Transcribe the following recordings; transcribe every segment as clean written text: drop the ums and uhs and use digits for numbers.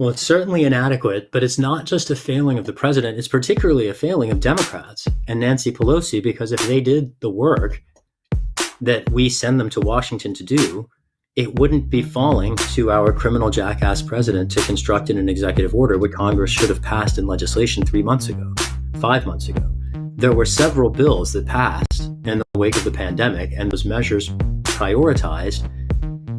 Well, it's certainly inadequate, but it's not just a failing of the president. It's particularly a failing of Democrats and Nancy Pelosi, because if they did the work that we send them to Washington to do, it wouldn't be falling to our criminal jackass president to construct in an executive order what Congress should have passed in legislation 3 months ago, 5 months ago. There were several bills that passed in the wake of the pandemic, and those measures prioritized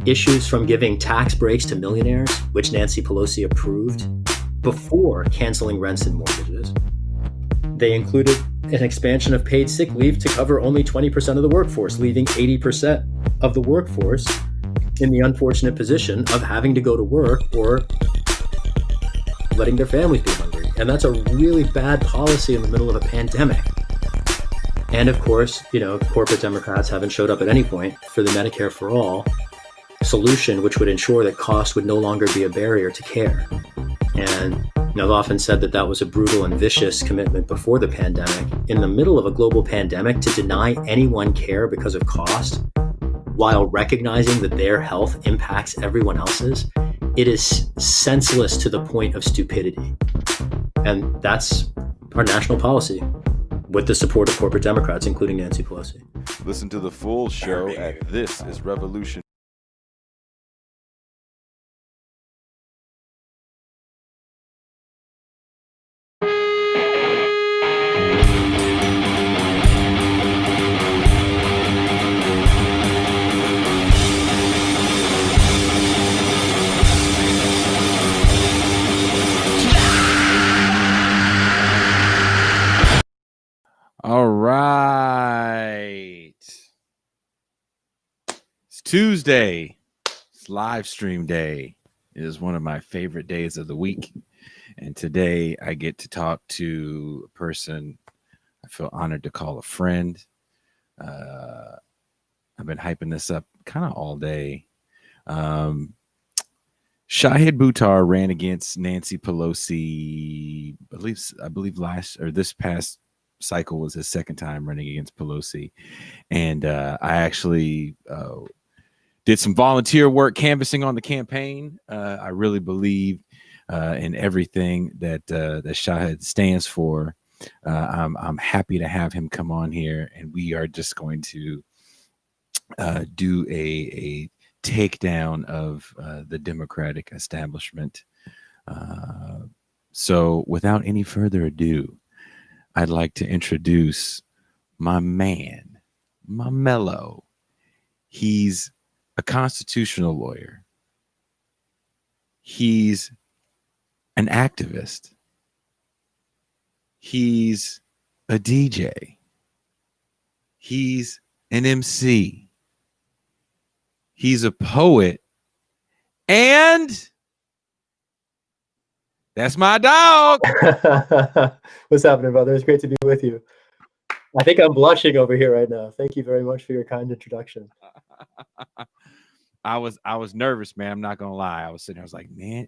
issues from giving tax breaks to millionaires, which Nancy Pelosi approved, before canceling rents and mortgages. They included an expansion of paid sick leave to cover only 20% of the workforce, leaving 80% of the workforce in the unfortunate position of having to go to work or letting their families be hungry. And that's a really bad policy in the middle of a pandemic. And of course, corporate Democrats haven't showed up at any point for the Medicare for All solution, which would ensure that cost would no longer be a barrier to care. And I've often said that was a brutal and vicious commitment before the pandemic. In the middle of a global pandemic, to deny anyone care because of cost, while recognizing that their health impacts everyone else's, it is senseless to the point of stupidity. And that's our national policy, with the support of corporate Democrats, including Nancy Pelosi. Listen to the full show at This Is Revolution. All right. It's Tuesday. It's live stream day. It is one of my favorite days of the week. And today I get to talk to a person I feel honored to call a friend. I've been hyping this up kind of all day. Shahid Buttar ran against Nancy Pelosi, I believe this past cycle was his second time running against Pelosi. And I actually did some volunteer work canvassing on the campaign. I really believe in everything that Shahid stands for. I'm happy to have him come on here, and we are just going to do a takedown of the Democratic establishment. So without any further ado, I'd like to introduce my man, my mellow. He's a constitutional lawyer. He's an activist. He's a DJ. He's an MC. He's a poet. And that's my dog. What's happening, brother? It's great to be with you. I think I'm blushing over here right now. Thank you very much for your kind introduction. I was nervous, man. I'm not gonna lie. I was sitting there, I was like, man,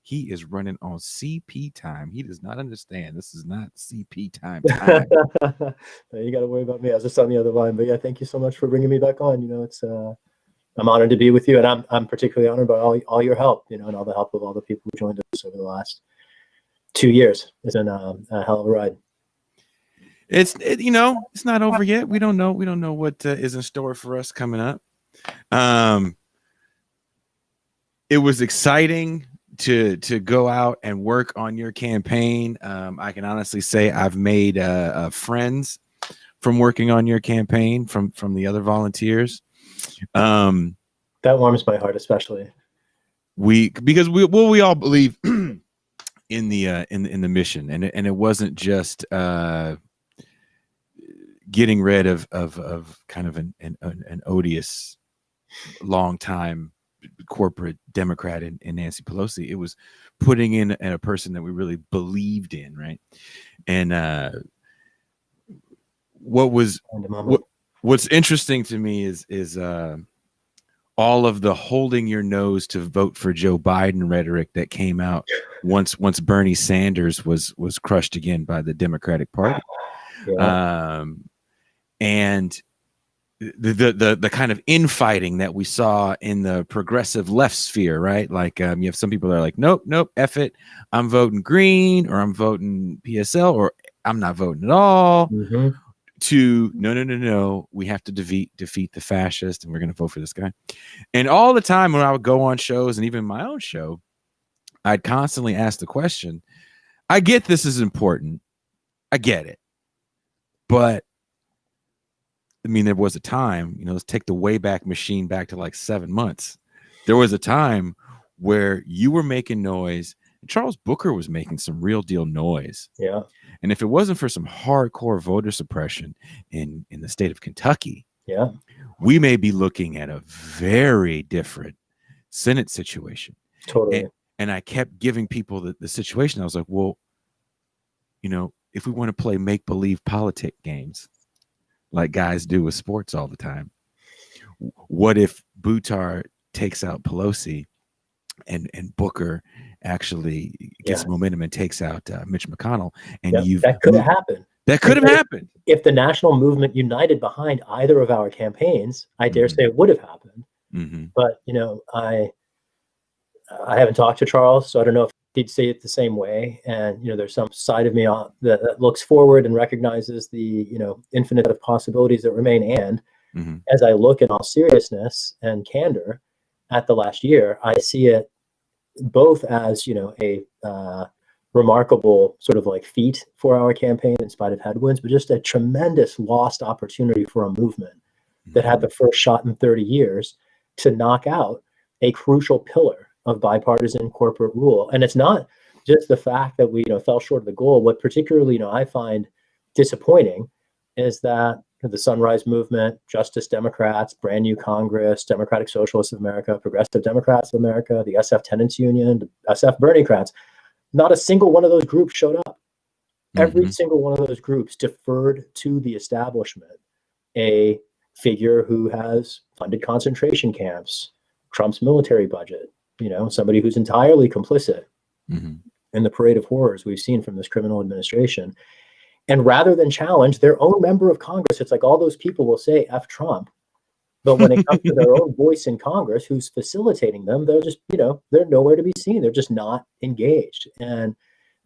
he is running on CP time. He does not understand. This is not CP time. No, you got to worry about me. I was just on the other line. But yeah, thank you so much for bringing me back on. It's I'm honored to be with you, and I'm particularly honored by all your help, and all the help of all the people who joined us over the last 2 years. It's been a hell of a ride. It's not over yet. We don't know what is in store for us coming up. It was exciting to go out and work on your campaign. I can honestly say I've made friends from working on your campaign from the other volunteers. That warms my heart, especially because we all believe in the mission, and it wasn't just getting rid of kind of an odious long time corporate Democrat in Nancy Pelosi. It was putting in a person that we really believed in, right? And what's interesting to me is all of the holding your nose to vote for Joe Biden rhetoric that came out once Bernie Sanders was crushed again by the Democratic Party. Yeah. And the kind of infighting that we saw in the progressive left sphere, right? Like you have some people that are like, nope, F it, I'm voting green, or I'm voting PSL, or I'm not voting at all. Mm-hmm. To no, we have to defeat the fascist, and we're going to vote for this guy. And all the time when I would go on shows, and even my own show, I'd constantly ask the question, I get this is important, I get it, but I mean, there was a time, let's take the Wayback Machine back to like 7 months. There was a time where you were making noise, and Charles Booker was making some real deal noise. Yeah. And if it wasn't for some hardcore voter suppression in the state of Kentucky, yeah, we may be looking at a very different Senate situation. totally. And I kept giving people the situation. I was like, well, if we want to play make-believe politic games, like guys do with sports all the time, what if Buttar takes out Pelosi and Booker actually gets momentum and takes out Mitch McConnell? And that could have happened. That could have happened. If the national movement united behind either of our campaigns, I dare say it would have happened. Mm-hmm. But, I haven't talked to Charles, so I don't know if he'd say it the same way. And, there's some side of me that looks forward and recognizes the, infinite of possibilities that remain. And as I look in all seriousness and candor at the last year, I see it both as, a remarkable sort of like feat for our campaign in spite of headwinds, but just a tremendous lost opportunity for a movement that had the first shot in 30 years to knock out a crucial pillar of bipartisan corporate rule. And it's not just the fact that we fell short of the goal. What particularly I find disappointing is that the Sunrise Movement, Justice Democrats, Brand New Congress, Democratic Socialists of America, Progressive Democrats of America, the SF Tenants Union, the SF Berniecrats, not a single one of those groups showed up. Every single one of those groups deferred to the establishment, a figure who has funded concentration camps, Trump's military budget, somebody who's entirely complicit in the parade of horrors we've seen from this criminal administration. And rather than challenge their own member of Congress, it's like all those people will say F Trump. But when it comes to their own voice in Congress, who's facilitating them, they're just, they're nowhere to be seen. They're just not engaged. And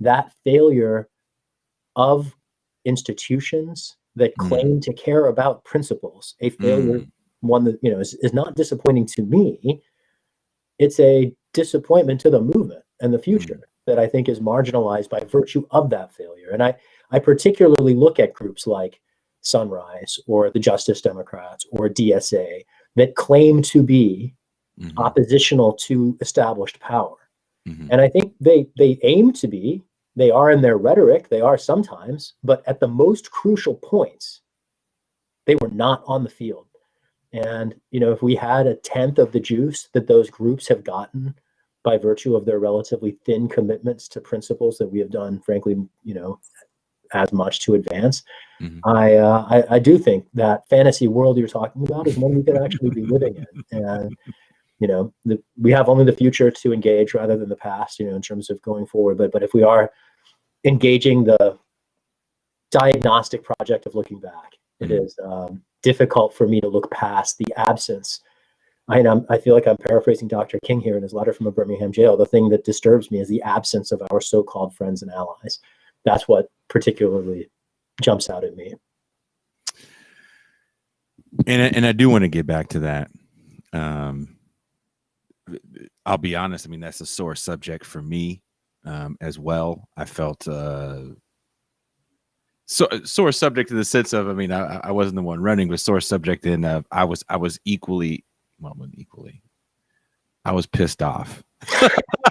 that failure of institutions that claim to care about principles, a failure, one that, is not disappointing to me. It's a disappointment to the movement and the future that I think is marginalized by virtue of that failure. And I particularly look at groups like Sunrise or the Justice Democrats or DSA that claim to be oppositional to established power. And I think they aim to be, they are in their rhetoric, they are sometimes, but at the most crucial points, they were not on the field. And, if we had a tenth of the juice that those groups have gotten by virtue of their relatively thin commitments to principles that we have done, frankly, as much to advance, I do think that fantasy world you're talking about is one we could actually be living in. And, we have only the future to engage rather than the past, in terms of going forward. But if we are engaging the diagnostic project of looking back, it is difficult for me to look past the absence. I feel like I'm paraphrasing Dr. King here in his letter from a Birmingham jail. The thing that disturbs me is the absence of our so-called friends and allies. That's what particularly jumps out at me. And I do want to get back to that. I'll be honest. I mean, that's a sore subject for me as well. I felt sore subject in the sense of, I mean, I wasn't the one running, but sore subject in I was equally, I was pissed off.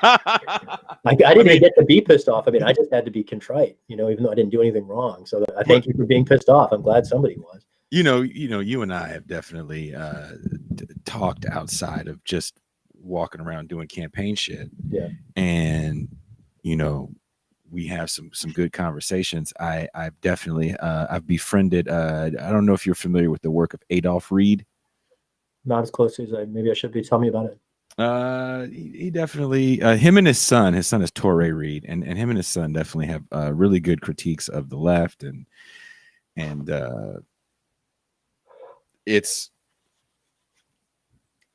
I didn't even get to be pissed off. I mean, I just had to be contrite, even though I didn't do anything wrong. So I thank you for being pissed off. I'm glad somebody was. You and I have definitely talked outside of just walking around doing campaign shit. Yeah. And, we have some good conversations. I've definitely I've befriended I don't know if you're familiar with the work of Adolph Reed. Not as close as maybe I should be. Tell me about it. He definitely him and his son is Torrey Reed, and him and his son definitely have really good critiques of the left and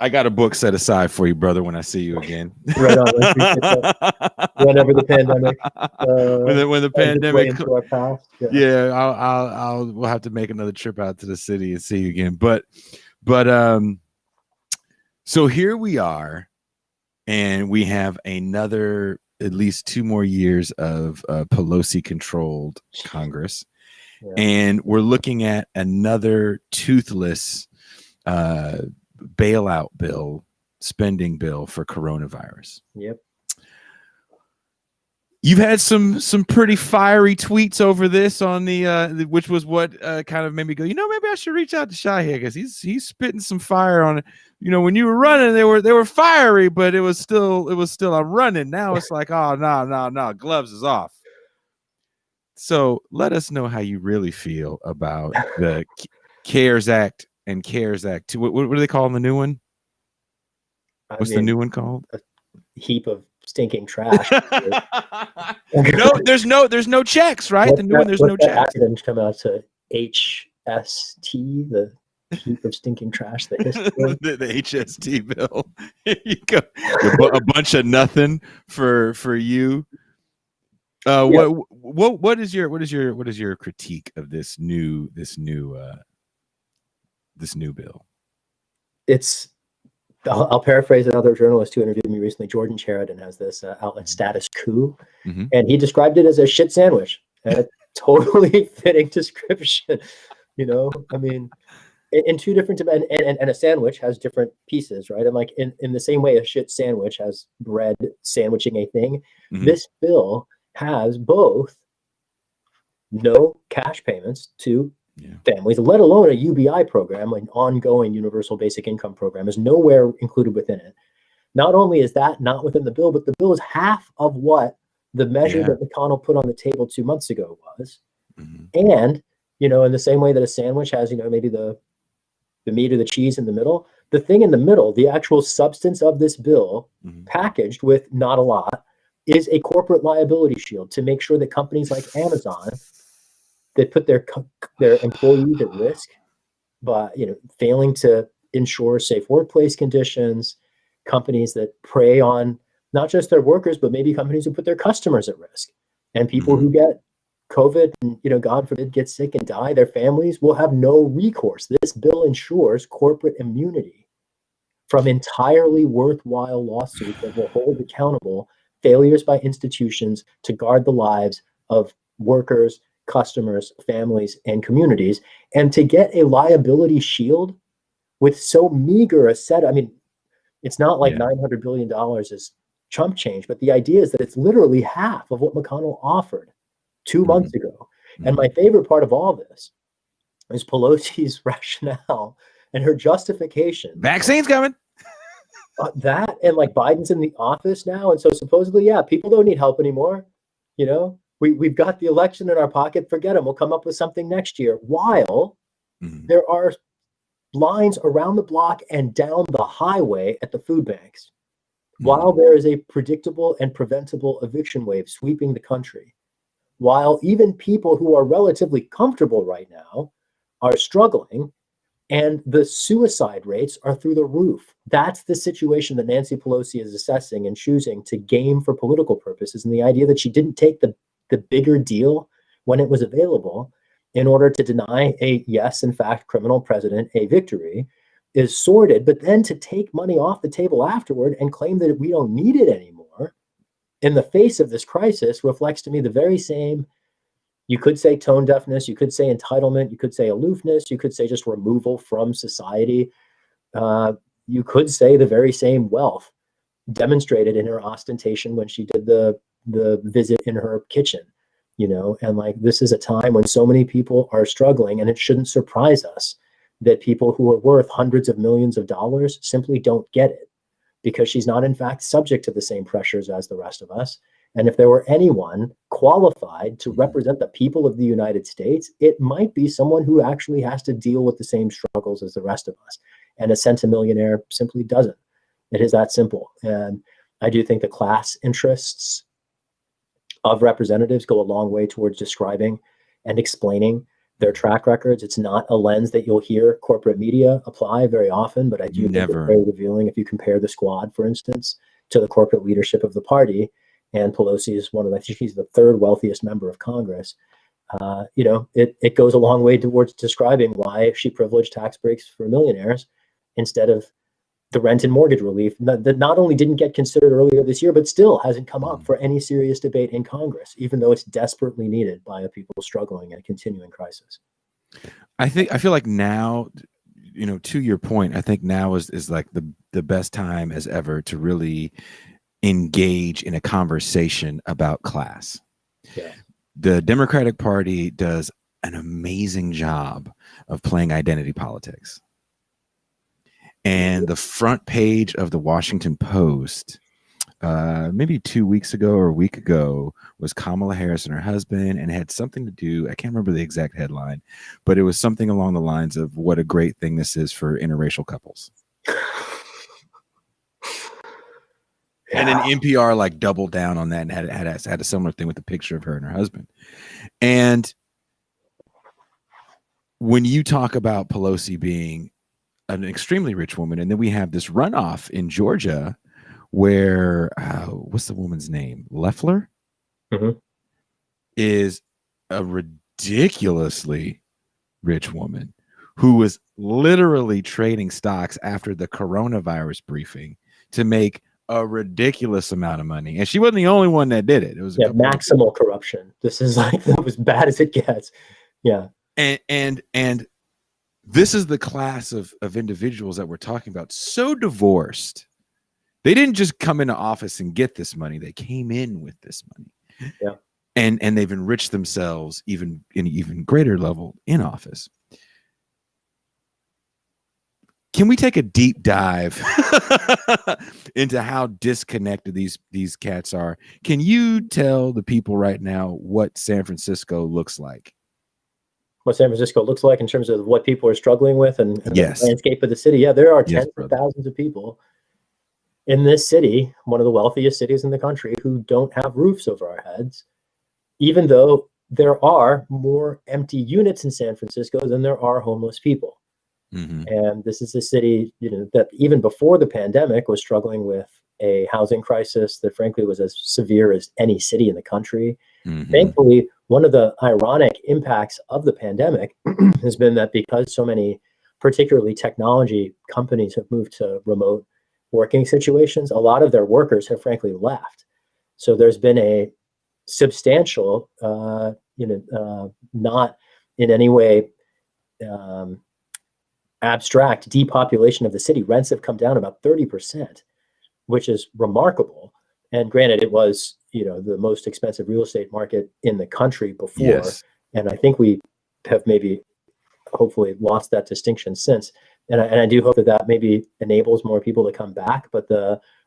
I got a book set aside for you, brother, when I see you again. Right on. I appreciate that. Whenever the pandemic, when the pandemic into our past, we'll have to make another trip out to the city and see you again. But so here we are, and we have another at least 2 more years of Pelosi controlled Congress. Yeah. And we're looking at another toothless bailout bill, spending bill for coronavirus. Yep. You've had some pretty fiery tweets over this on the which was what kind of made me go, maybe I should reach out to Shahid, because he's spitting some fire on it. When you were running, they were fiery, but it was still I'm running. Now it's like, oh no, gloves is off. So let us know how you really feel about the CARES Act and CARES Act 2. What do they call the new one? What's the new one called? A heap of stinking trash. No, there's no checks, right? The new one, there's no checks. Acronyms come out to HST, the heap of stinking trash. The HST bill. Here you go. A bunch of nothing for you. What is your critique of this new bill? I'll paraphrase another journalist who interviewed me recently. Jordan Sheridan has this outlet, Status Coup, and he described it as a shit sandwich. A totally fitting description. I mean, in two different and a sandwich has different pieces, right? And like in the same way a shit sandwich has bread sandwiching a thing, this bill has both no cash payments to families, let alone a UBI program, an ongoing universal basic income program, is nowhere included within it. Not only is that not within the bill, but the bill is half of what the measure that McConnell put on the table 2 months ago was. And, in the same way that a sandwich has, maybe the meat or the cheese in the middle, the thing in the middle, the actual substance of this bill, packaged with not a lot, is a corporate liability shield to make sure that companies like Amazon that put their employees at risk by failing to ensure safe workplace conditions, companies that prey on not just their workers, but maybe companies who put their customers at risk, and people who get COVID and God forbid get sick and die, their families will have no recourse. This bill ensures corporate immunity from entirely worthwhile lawsuits that will hold accountable failures by institutions to guard the lives of workers, customers, families, and communities. And to get a liability shield with so meager a set, it's not like $900 billion is chump change, but the idea is that it's literally half of what McConnell offered 2 months ago. And my favorite part of all this is Pelosi's rationale and her justification. Vaccines coming. That and like Biden's in the office now, and so supposedly, people don't need help anymore. We've got the election in our pocket. Forget them. We'll come up with something next year. While there are lines around the block and down the highway at the food banks, while there is a predictable and preventable eviction wave sweeping the country, while even people who are relatively comfortable right now are struggling, and the suicide rates are through the roof. That's the situation that Nancy Pelosi is assessing and choosing to game for political purposes. And the idea that she didn't take the bigger deal when it was available in order to deny a, yes, in fact, criminal president a victory is sordid. But then to take money off the table afterward and claim that we don't need it anymore in the face of this crisis reflects to me the very same. You could say tone deafness, you could say entitlement, you could say aloofness, you could say just removal from society. You could say the very same wealth demonstrated in her ostentation when she did the visit in her kitchen, and like this is a time when so many people are struggling, and it shouldn't surprise us that people who are worth hundreds of millions of dollars simply don't get it, because she's not in fact subject to the same pressures as the rest of us. And if there were anyone qualified to represent the people of the United States, it might be someone who actually has to deal with the same struggles as the rest of us. And a centimillionaire simply doesn't. It is that simple. And I do think the class interests of representatives go a long way towards describing and explaining their track records. It's not a lens that you'll hear corporate media apply very often, but I do think it's Never. very revealing if you compare the squad, for instance, to the corporate leadership of the party. And Pelosi is I think she's the third wealthiest member of Congress. It goes a long way towards describing why she privileged tax breaks for millionaires instead of the rent and mortgage relief that not only didn't get considered earlier this year, but still hasn't come up for any serious debate in Congress, even though it's desperately needed by people struggling in a continuing crisis. I feel like now, to your point, I think now is like the best time as ever to really engage in a conversation about class. Yeah. The Democratic Party does an amazing job of playing identity politics. And the front page of the Washington Post, maybe 2 weeks ago or a week ago, was Kamala Harris and her husband, and it had something to do, I can't remember the exact headline, but it was something along the lines of what a great thing this is for interracial couples. And then NPR like doubled down on that and had a similar thing with the picture of her and her husband. And when you talk about Pelosi being an extremely rich woman, and then we have this runoff in Georgia where what's the woman's name? Loeffler is a ridiculously rich woman who was literally trading stocks after the coronavirus briefing to make a ridiculous amount of money, and she wasn't the only one that did it. It was maximal corruption. This is like as bad as it gets. Yeah, and this is the class of individuals that we're talking about. So divorced, they didn't just come into office and get this money; they came in with this money. Yeah, and they've enriched themselves in an even greater level in office. Can we take a deep dive into how disconnected these cats are? Can you tell the people right now what San Francisco looks like? What San Francisco looks like in terms of what people are struggling with and yes. the landscape of the city. Yeah, there are tens of thousands of people in this city, one of the wealthiest cities in the country, who don't have roofs over our heads, even though there are more empty units in San Francisco than there are homeless people. And this is a city, that even before the pandemic was struggling with a housing crisis that frankly was as severe as any city in the country. Thankfully, one of the ironic impacts of the pandemic has been that because so many, particularly technology companies, have moved to remote working situations, a lot of their workers have frankly left. So there's been a substantial, not in any way abstract depopulation of the city. Rents have come down about 30%, which is remarkable. And granted, it was, the most expensive real estate market in the country before. Yes. And I think we have maybe hopefully lost that distinction since. And I do hope that maybe enables more people to come back. But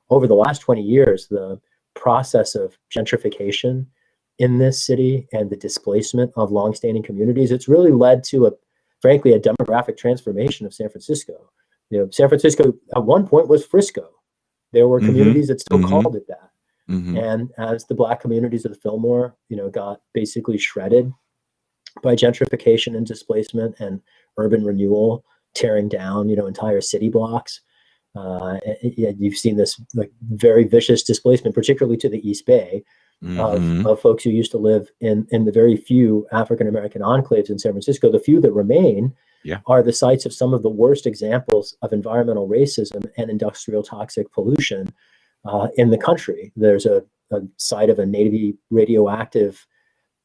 over the last 20 years, the process of gentrification in this city and the displacement of longstanding communities, it's really led to frankly, a demographic transformation of San Francisco. San Francisco at one point was Frisco. There were communities that still called it that. And as the Black communities of the Fillmore, got basically shredded by gentrification and displacement and urban renewal, tearing down, entire city blocks. You've seen this like very vicious displacement, particularly to the East Bay, of folks who used to live in the very few African-American enclaves in San Francisco. The few that remain are the sites of some of the worst examples of environmental racism and industrial toxic pollution in the country. There's a site of a Navy radioactive,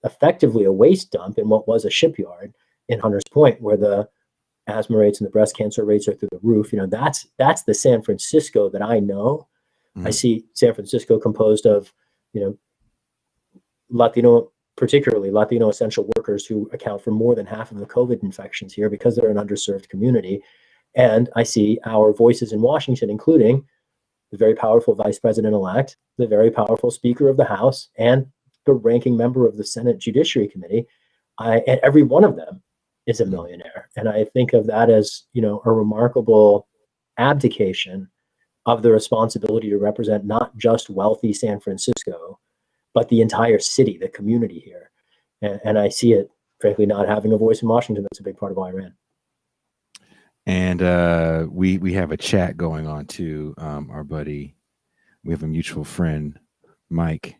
effectively a waste dump in what was a shipyard in Hunters Point, where the asthma rates and the breast cancer rates are through the roof. That's the San Francisco that I know. I see San Francisco composed of, particularly Latino essential workers who account for more than half of the COVID infections here because they're an underserved community. And I see our voices in Washington, including the very powerful vice president-elect, the very powerful Speaker of the House, and the ranking member of the Senate Judiciary Committee. And every one of them is a millionaire. And I think of that as, a remarkable abdication of the responsibility to represent not just wealthy San Francisco, but the entire city, the community here. And I see it frankly, not having a voice in Washington, that's a big part of why I ran. And we have a chat going on too. Our buddy, we have a mutual friend, Mike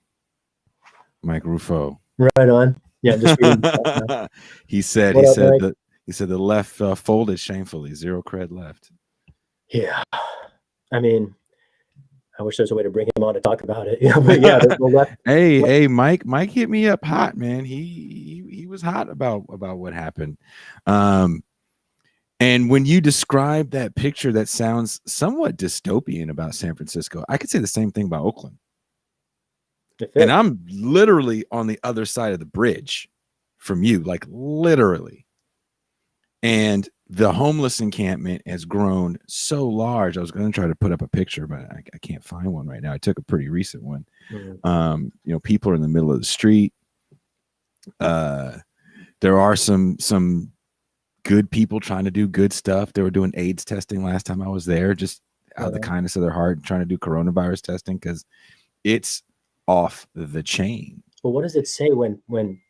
Rufo. Right on. Yeah, just reading. he said What up, Mike? he said the left folded shamefully. Zero cred left. Yeah, I mean, I wish there's a way to bring him on to talk about it. Yeah, but yeah, the left. Hey, Mike hit me up hot, man. He was hot about what happened. And when you describe that picture that sounds somewhat dystopian about San Francisco, I could say the same thing about Oakland. And I'm literally on the other side of the bridge from you, like literally. And the homeless encampment has grown so large. I was going to try to put up a picture, but I can't find one right now. I took a pretty recent one. You know, people are in the middle of the street. There are some good people trying to do good stuff. They were doing AIDS testing last time I was there, just out of the kindness of their heart, trying to do coronavirus testing because it's off the chain. Well, what does it say when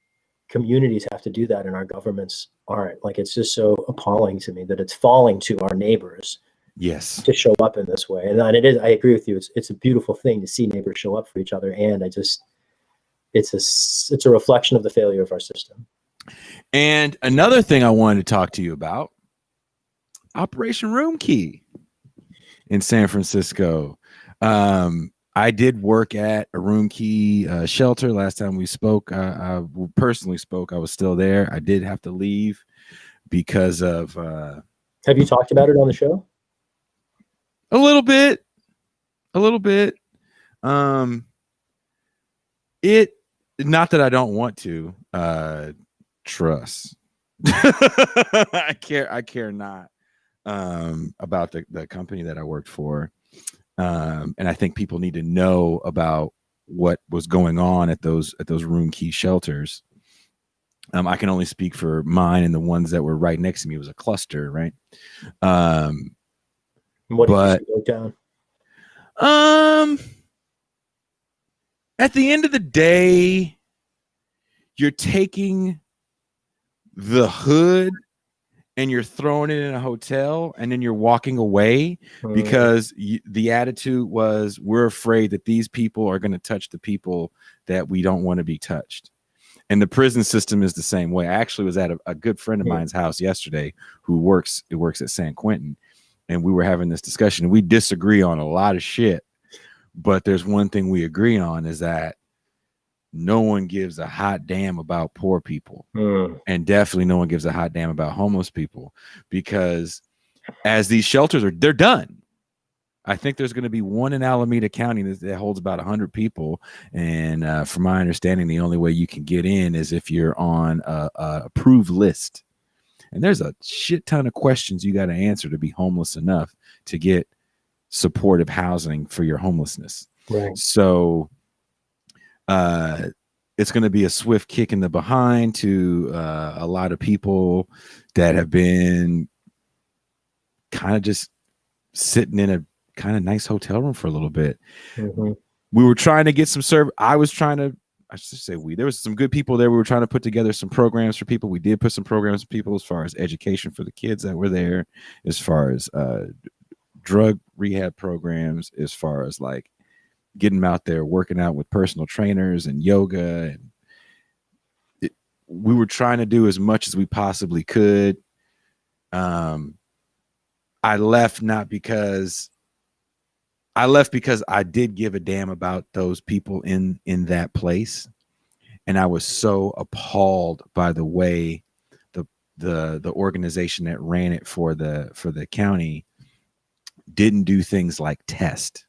communities have to do that and our governments aren't? Like, it's just so appalling to me that it's falling to our neighbors. Yes, to show up in this way. And it is, I agree with you. It's a beautiful thing to see neighbors show up for each other. And it's a reflection of the failure of our system. And another thing I wanted to talk to you about, Operation Room Key in San Francisco. I did work at a Room Key shelter last time we spoke. I personally spoke. I was still there. I did have to leave because of. Have you talked about it on the show? A little bit. It not that I don't want to. Trust. I care not about the company that I worked for. And I think people need to know about what was going on at those Room Key shelters. I can only speak for mine and the ones that were right next to me. It was a cluster, right? What did you go down? At the end of the day, you're taking the hood and you're throwing it in a hotel and then you're walking away because the attitude was, we're afraid that these people are going to touch the people that we don't want to be touched. And the prison system is the same way. I actually was at a good friend of mine's house yesterday who works at San Quentin, and we were having this discussion. We disagree on a lot of shit, but there's one thing we agree on is that no one gives a hot damn about poor people. And definitely no one gives a hot damn about homeless people, because as these shelters they're done. I think there's going to be one in Alameda County that holds about 100 people. And from my understanding, the only way you can get in is if you're on a approved list. And there's a shit ton of questions you got to answer to be homeless enough to get supportive housing for your homelessness. Right. So it's going to be a swift kick in the behind to a lot of people that have been kind of just sitting in a kind of nice hotel room for a little bit. We were trying to get some there was some good people there. We were trying to put together some programs for people. We did put some programs for people as far as education for the kids that were there, as far as drug rehab programs, as far as like getting them out there working out with personal trainers and yoga. And we were trying to do as much as we possibly could. I left because I did give a damn about those people in that place. And I was so appalled by the way the organization that ran it for the county didn't do things like test.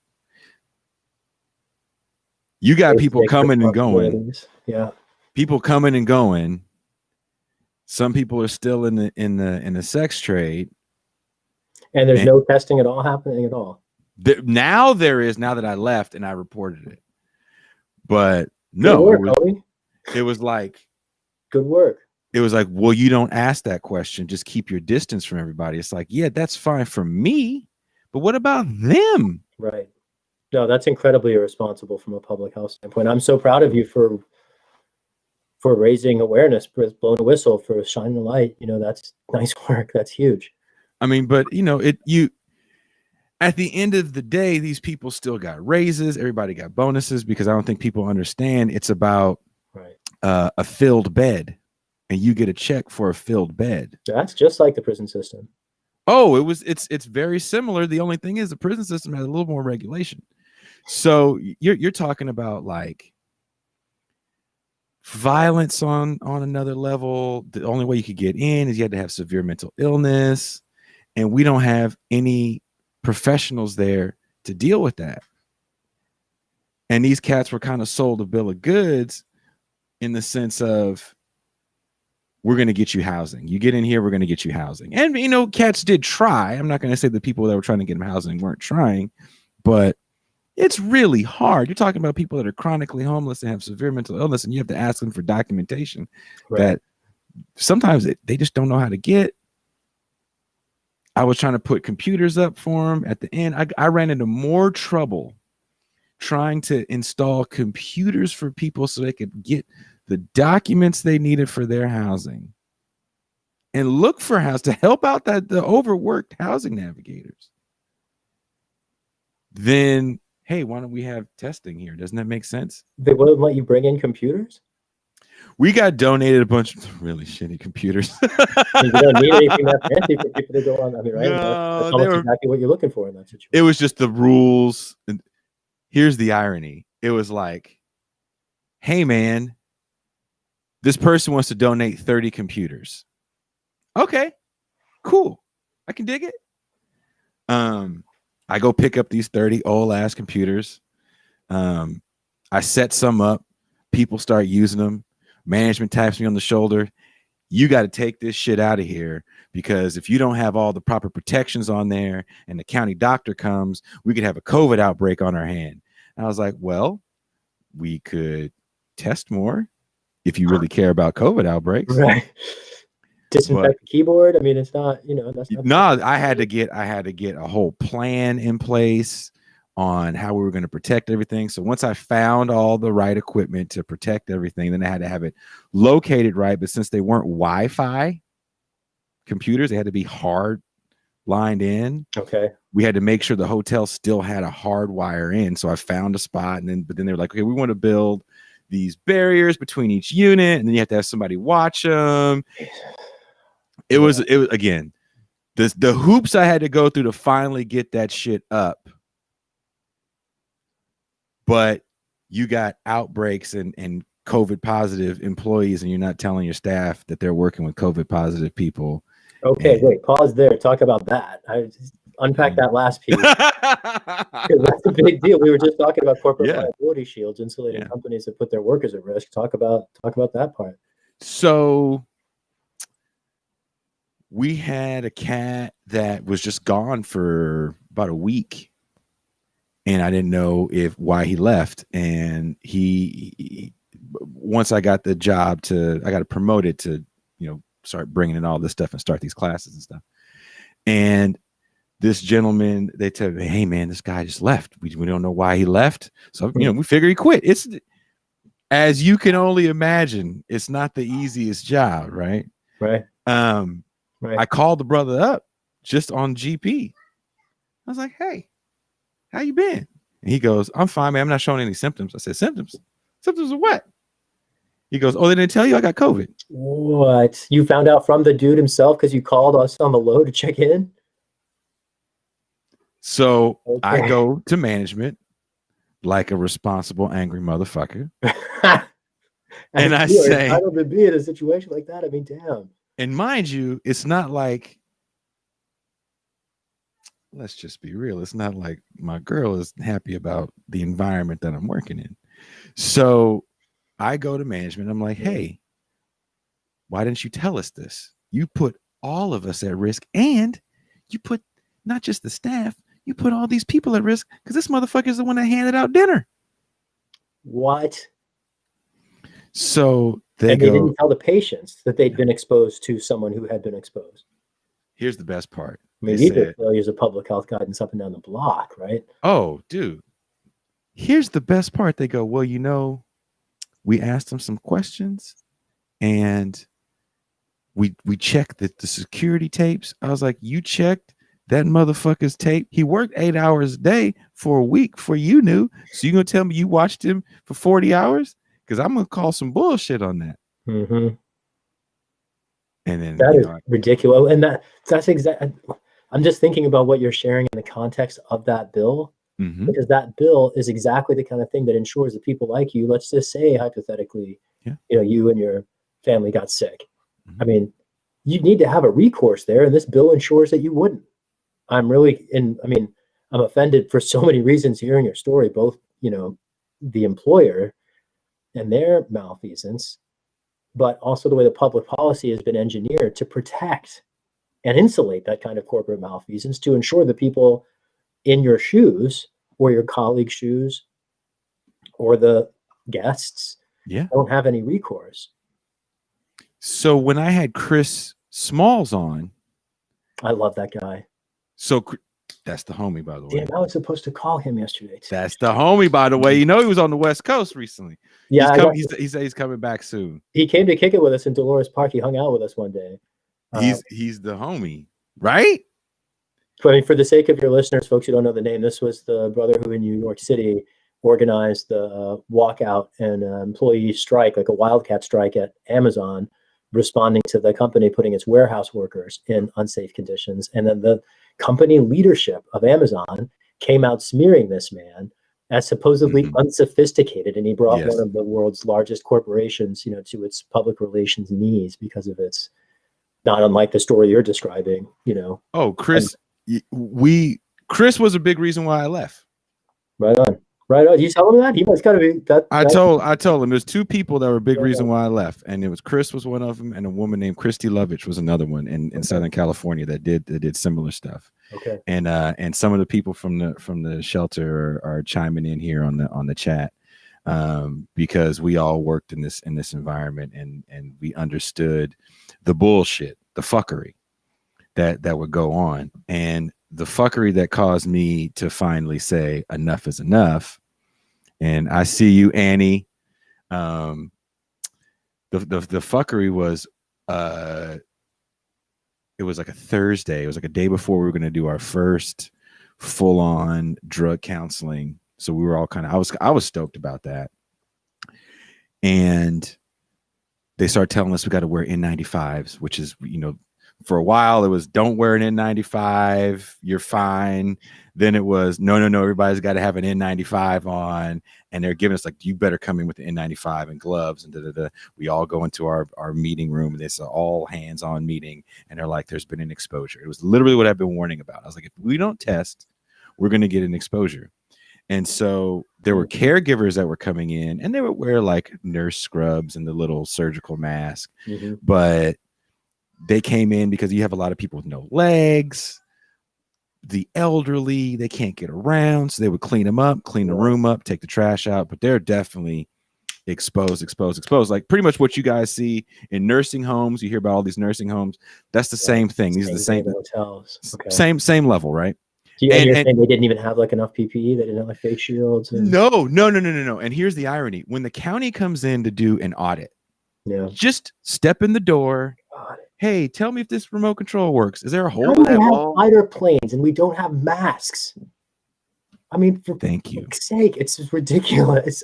You got people coming and going. Yeah. People coming and going. Some people are still in the sex trade. And there's no testing at all happening at all. Now there is, now that I left and I reported it. But no, it was like good work. It was like, well, you don't ask that question. Just keep your distance from everybody. It's like, yeah, that's fine for me. But what about them? Right. No, that's incredibly irresponsible from a public health standpoint. I'm so proud of you for for raising awareness, for blowing a whistle, for shining a light. That's nice work. That's huge. I mean, but at the end of the day, these people still got raises. Everybody got bonuses, because I don't think people understand it's about a filled bed, and you get a check for a filled bed. That's just like the prison system. Oh, it's very similar. The only thing is the prison system has a little more regulation. So you're talking about like violence on another level. The only way you could get in is you had to have severe mental illness, and we don't have any professionals there to deal with that. And these cats were kind of sold a bill of goods in the sense of, we're going to get you housing. You get in here, we're going to get you housing. And, cats did try. I'm not going to say the people that were trying to get them housing weren't trying, but it's really hard. You're talking about people that are chronically homeless and have severe mental illness, and you have to ask them for documentation that sometimes they just don't know how to get. I was trying to put computers up for them. At the end, I ran into more trouble trying to install computers for people so they could get the documents they needed for their housing and look for house to help out the overworked housing navigators. Then, hey, why don't we have testing here? Doesn't that make sense? They wouldn't let you bring in computers? We got donated a bunch of really shitty computers. You don't need anything that fancy for people to go on. I mean, right? No, that's almost exactly what you're looking for in that situation. It was just the rules. And here's the irony. It was like, hey, man, this person wants to donate 30 computers. Okay, cool. I can dig it. I go pick up these 30 old ass computers. I set some up. People start using them. Management taps me on the shoulder. You got to take this shit out of here, because if you don't have all the proper protections on there and the county doctor comes, we could have a COVID outbreak on our hand. And I was like, well, we could test more if you really care about COVID outbreaks. Right. Disinfect the keyboard. I mean, it's not, that's not. No, I had to get a whole plan in place on how we were going to protect everything. So once I found all the right equipment to protect everything, then I had to have it located right. But since they weren't Wi-Fi computers, they had to be hard lined in. Okay. We had to make sure the hotel still had a hard wire in. So I found a spot, but then they were like, okay, we want to build these barriers between each unit, and then you have to have somebody watch them. It was again, the hoops I had to go through to finally get that shit up. But you got outbreaks and COVID positive employees, and you're not telling your staff that they're working with COVID positive people. Okay, wait, pause there. Talk about that. I just unpack that last piece. That's a big deal. We were just talking about corporate liability shields, insulating companies that put their workers at risk. Talk about that part. So we had a cat that was just gone for about a week. And I didn't know why he left. And he once I got the job I got promoted to, start bringing in all this stuff and start these classes and stuff. And this gentleman, they tell me, hey man, this guy just left. We don't know why he left. So, we figure he quit. It's, as you can only imagine, it's not the easiest job. Right. Right. I called the brother up just on GP. I was like, hey, how you been? And he goes, I'm fine, man. I'm not showing any symptoms. I said, symptoms? Symptoms of what? He goes, oh, they didn't tell you I got COVID. What? You found out from the dude himself because you called us on the low to check in? So I go to management like a responsible, angry motherfucker. And I say, entitled to be in a situation like that. I mean, damn. And mind you, it's not like, let's just be real. It's not like my girl is happy about the environment that I'm working in. So I go to management. I'm like, hey, why didn't you tell us this? You put all of us at risk, and you put not just the staff, you put all these people at risk because this motherfucker is the one that handed out dinner. What? So they didn't tell the patients that they'd been exposed to someone who had been exposed. Here's the best part. I mean, these are failures of public health guidance up and down the block, right? Oh, dude. Here's the best part. They go, well, we asked them some questions, and we checked the security tapes. I was like, you checked that motherfucker's tape? He worked 8 hours a day for a week before you knew. So you gonna tell me you watched him for 40 hours? Because I'm gonna call some bullshit on that. Mm-hmm. And then that is ridiculous. And that's exactly. I'm just thinking about what you're sharing in the context of that bill, because that bill is exactly the kind of thing that ensures that people like you, let's just say hypothetically, you and your family got sick. I mean, you need to have a recourse there, and this bill ensures that you wouldn't. I'm offended for so many reasons hearing your story, both, the employer and their malfeasance, but also the way the public policy has been engineered to protect and insulate that kind of corporate malfeasance, to ensure that people in your shoes or your colleagues' shoes or the guests don't have any recourse. So when I had Chris Smalls on, I love that guy. So that's the homie, by the way. Damn, I was supposed to call him yesterday too. That's the homie, by the way. He was on the West Coast recently. Yeah, he said he's coming back soon. He came to kick it with us in Dolores Park. He hung out with us one day. He's the homie, right? I mean, for the sake of your listeners, folks who don't know the name, this was the brother who in New York City organized the walkout and employee strike, like a wildcat strike at Amazon, responding to the company putting its warehouse workers in unsafe conditions. And then the company leadership of Amazon came out smearing this man as supposedly unsophisticated. And he brought one of the world's largest corporations, to its public relations knees because of its, not unlike the story you're describing, Oh, Chris, Chris was a big reason why I left. Right on. You tell him that? He must gotta be that. I told him there's two people that were a big reason why I left. And it was Chris was one of them, and a woman named Christy Lovitch was another one in Southern California that did similar stuff. Okay. And some of the people from the shelter are chiming in here on the chat, because we all worked in this environment, and we understood the bullshit, the fuckery that would go on, and the fuckery that caused me to finally say enough is enough. And I see you, Annie. The fuckery was it was like a Thursday. It was like a day before we were going to do our first full-on drug counseling. So we were all I was stoked about that. And they started telling us we got to wear N95s, which is, for a while it was don't wear an N95, you're fine. Then it was no, everybody's got to have an N95 on, and they're giving us like, you better come in with the N95 and gloves and We all go into our meeting room, and it's an all hands on meeting, and they're like, there's been an exposure. It was literally what I've been warning about. I was like, if we don't test, we're going to get an exposure. And so there were caregivers that were coming in, and they would wear like nurse scrubs and the little surgical mask, but they came in because you have a lot of people with no legs, the elderly, they can't get around. So they would clean them up, clean the room up, take the trash out, but they're definitely exposed. Like pretty much what you guys see in nursing homes. You hear about all these nursing homes. That's the same thing. These are the same hotels. Okay. Same level, right? And they didn't even have like enough PPE. They didn't have like face shields. No. And here's the irony: when the county comes in to do an audit, just step in the door. Hey, tell me if this remote control works. Is there a hole in that wall? Fighter planes, and we don't have masks. I mean, for thank you. Sake, it's just ridiculous.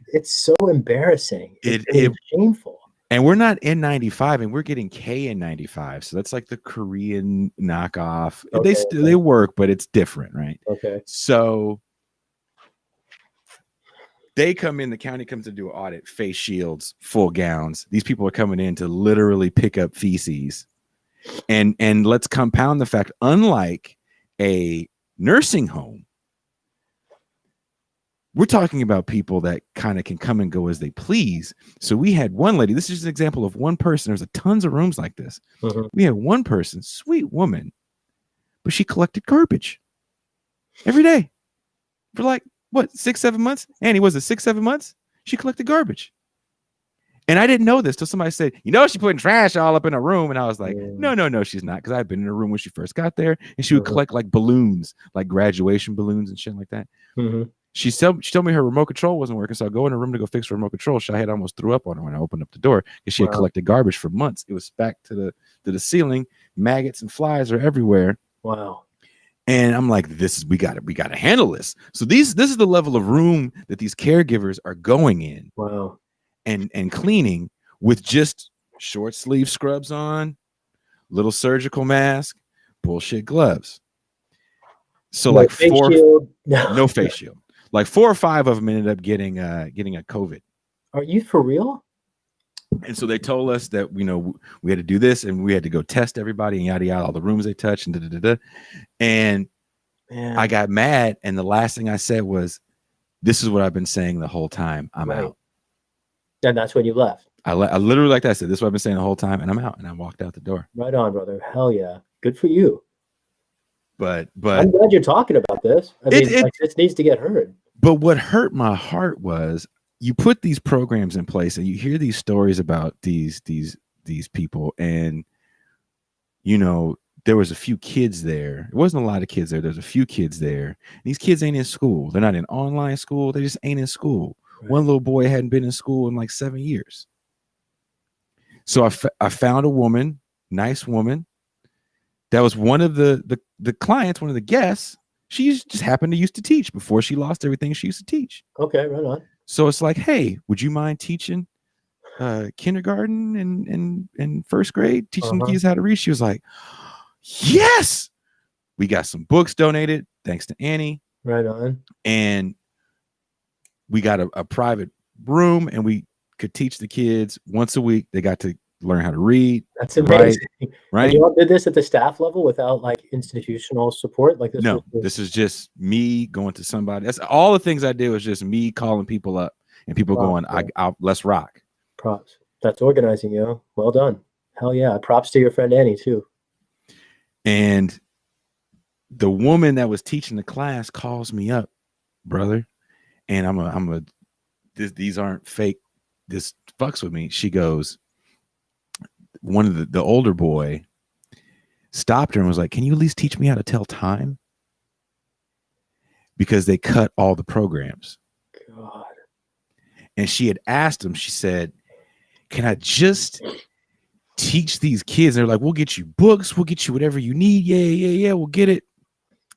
It's so embarrassing. It's shameful. And we're not N95, and we're getting KN95. So that's like the Korean knockoff. Okay, they work, but it's different, right? Okay. So they come in, the county comes to do an audit, face shields, full gowns. These people are coming in to literally pick up feces. And let's compound the fact, unlike a nursing home, we're talking about people that kind of can come and go as they please. So we had one lady, this is just an example of one person. There's tons of rooms like this. We had one person, sweet woman, but she collected garbage every day for like, what, 6-7 months? Annie, was it 6-7 months? She collected garbage. And I didn't know this till somebody said, she's putting trash all up in a room. And I was like, no, she's not. Because I've been in a room when she first got there, and she would collect like balloons, like graduation balloons and shit like that. She told me her remote control wasn't working, so I go in the room to go fix her remote control. Shahid almost threw up on her when I opened up the door because she had collected garbage for months. It was back to the ceiling. Maggots and flies are everywhere. Wow. And I'm like, we gotta handle this. So this is the level of room that these caregivers are going in. Wow. And cleaning with just short sleeve scrubs on, little surgical mask, bullshit gloves. So no like face shield. no face shield. Like 4 or 5 of them ended up getting a COVID. Are you for real? And so they told us that, we had to do this and we had to go test everybody and yada yada, all the rooms they touched and da-da-da-da. And man, I got mad. And the last thing I said was, this is what I've been saying the whole time. I'm out. And that's when you left. I literally, like that, I said, this is what I've been saying the whole time, and I'm out. And I walked out the door. Right on, brother. Hell yeah. Good for you. But I'm glad you're talking about this. I mean, this needs to get heard. But what hurt my heart was, you put these programs in place and you hear these stories about these people, and there was a few kids there. It wasn't a lot of kids there. There's a few kids there. These kids ain't in school. They're not in online school. They just ain't in school. Right. One little boy hadn't been in school in like 7 years. So I found a woman, nice woman. That was one of the clients, one of the guests. She just happened to used to teach before she lost everything she used to teach. Okay, right on. So it's like, hey, would you mind teaching kindergarten and first grade, teaching kids how to read? She was like, yes. We got some books donated, thanks to Annie. Right on. And we got a private room, and we could teach the kids once a week. They got to learn how to read. That's amazing. Right? And you all did this at the staff level without like institutional support? Like this? No, this is just me going to somebody. That's all the things I did was just me calling people up and people going, let's rock. Props. That's organizing, yo. Well done. Hell yeah. Props to your friend Annie too. And the woman that was teaching the class calls me up, brother. And these aren't fake. This fucks with me. She goes, one of the older boy stopped her and was like, can you at least teach me how to tell time? Because they cut all the programs. God. And she had asked him, she said, can I just teach these kids? And they're like, we'll get you books. We'll get you whatever you need. Yeah. We'll get it.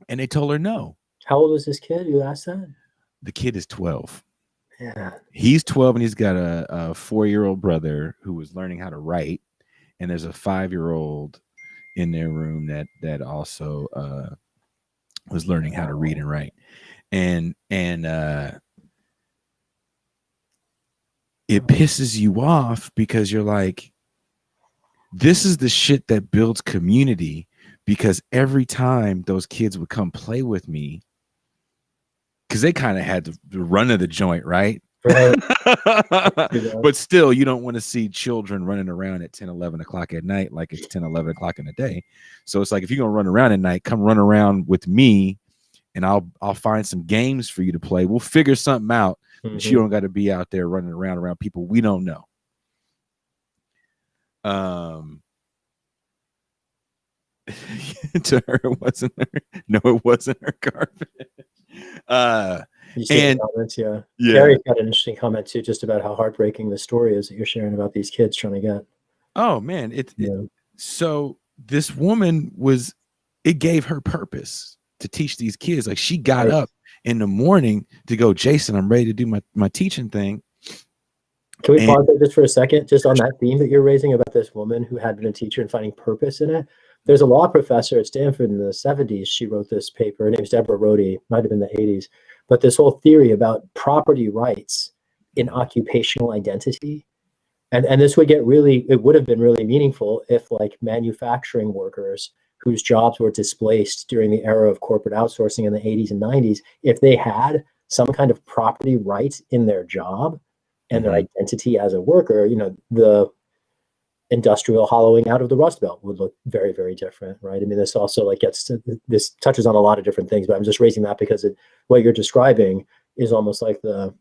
And they told her no. How old was this kid? You asked that? The kid is 12. Yeah. He's 12 and he's got a 4-year-old brother who was learning how to write. And there's a 5-year-old in their room that also was learning how to read and write. And it pisses you off because you're like, this is the shit that builds community, because every time those kids would come play with me, because they kind of had the run of the joint, right? Right. But still, you don't want to see children running around at 10, 11 o'clock at night like it's 10, 11 o'clock in the day. So it's like, if you're going to run around at night, come run around with me, and I'll find some games for you to play. We'll figure something out. But you don't got to be out there running around people we don't know. To her, it wasn't her. No, it wasn't her garbage. You see the comments, yeah. Gary's got an interesting comment too, just about how heartbreaking the story is that you're sharing about these kids trying to get. Oh man, so this woman it gave her purpose to teach these kids. Like, she got up in the morning to go, Jason, I'm ready to do my teaching thing. Can we pause there just for a second, just on that theme that you're raising about this woman who had been a teacher and finding purpose in it? There's a law professor at Stanford in the 70s. She wrote this paper. Her name's Deborah Rhodey, might have been the 80s. But this whole theory about property rights in occupational identity. And this would it would have been really meaningful if, like, manufacturing workers whose jobs were displaced during the era of corporate outsourcing in the 80s and 90s, if they had some kind of property right in their job and their identity as a worker, the industrial hollowing out of the Rust Belt would look very, very different, right? I mean, this also this touches on a lot of different things, but I'm just raising that because what you're describing is almost like the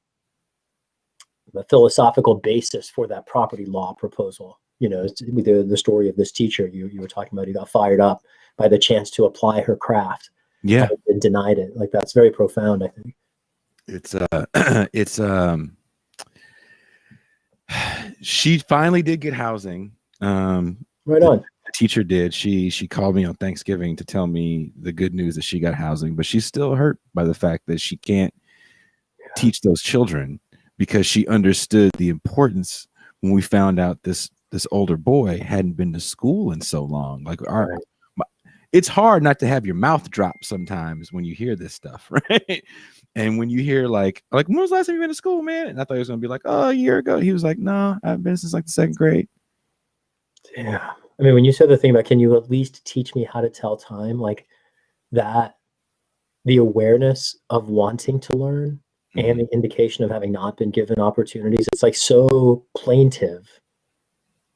philosophical basis for that property law proposal. The story of this teacher you were talking about, who got fired up by the chance to apply her craft. Yeah. And denied it. Like, that's very profound, I think. It's it's she finally did get housing. Right on. The teacher did. She called me on Thanksgiving to tell me the good news that she got housing, but she's still hurt by the fact that she can't teach those children, because she understood the importance when we found out this older boy hadn't been to school in so long. Like it's hard not to have your mouth drop sometimes when you hear this stuff, right? And when you hear like when was the last time you went to school, man? And I thought he was gonna be like, oh, a year ago. He was like, no, I've been since like the second grade. Yeah. I mean, when you said the thing about, can you at least teach me how to tell time, like that, the awareness of wanting to learn and the indication of having not been given opportunities, it's like so plaintive.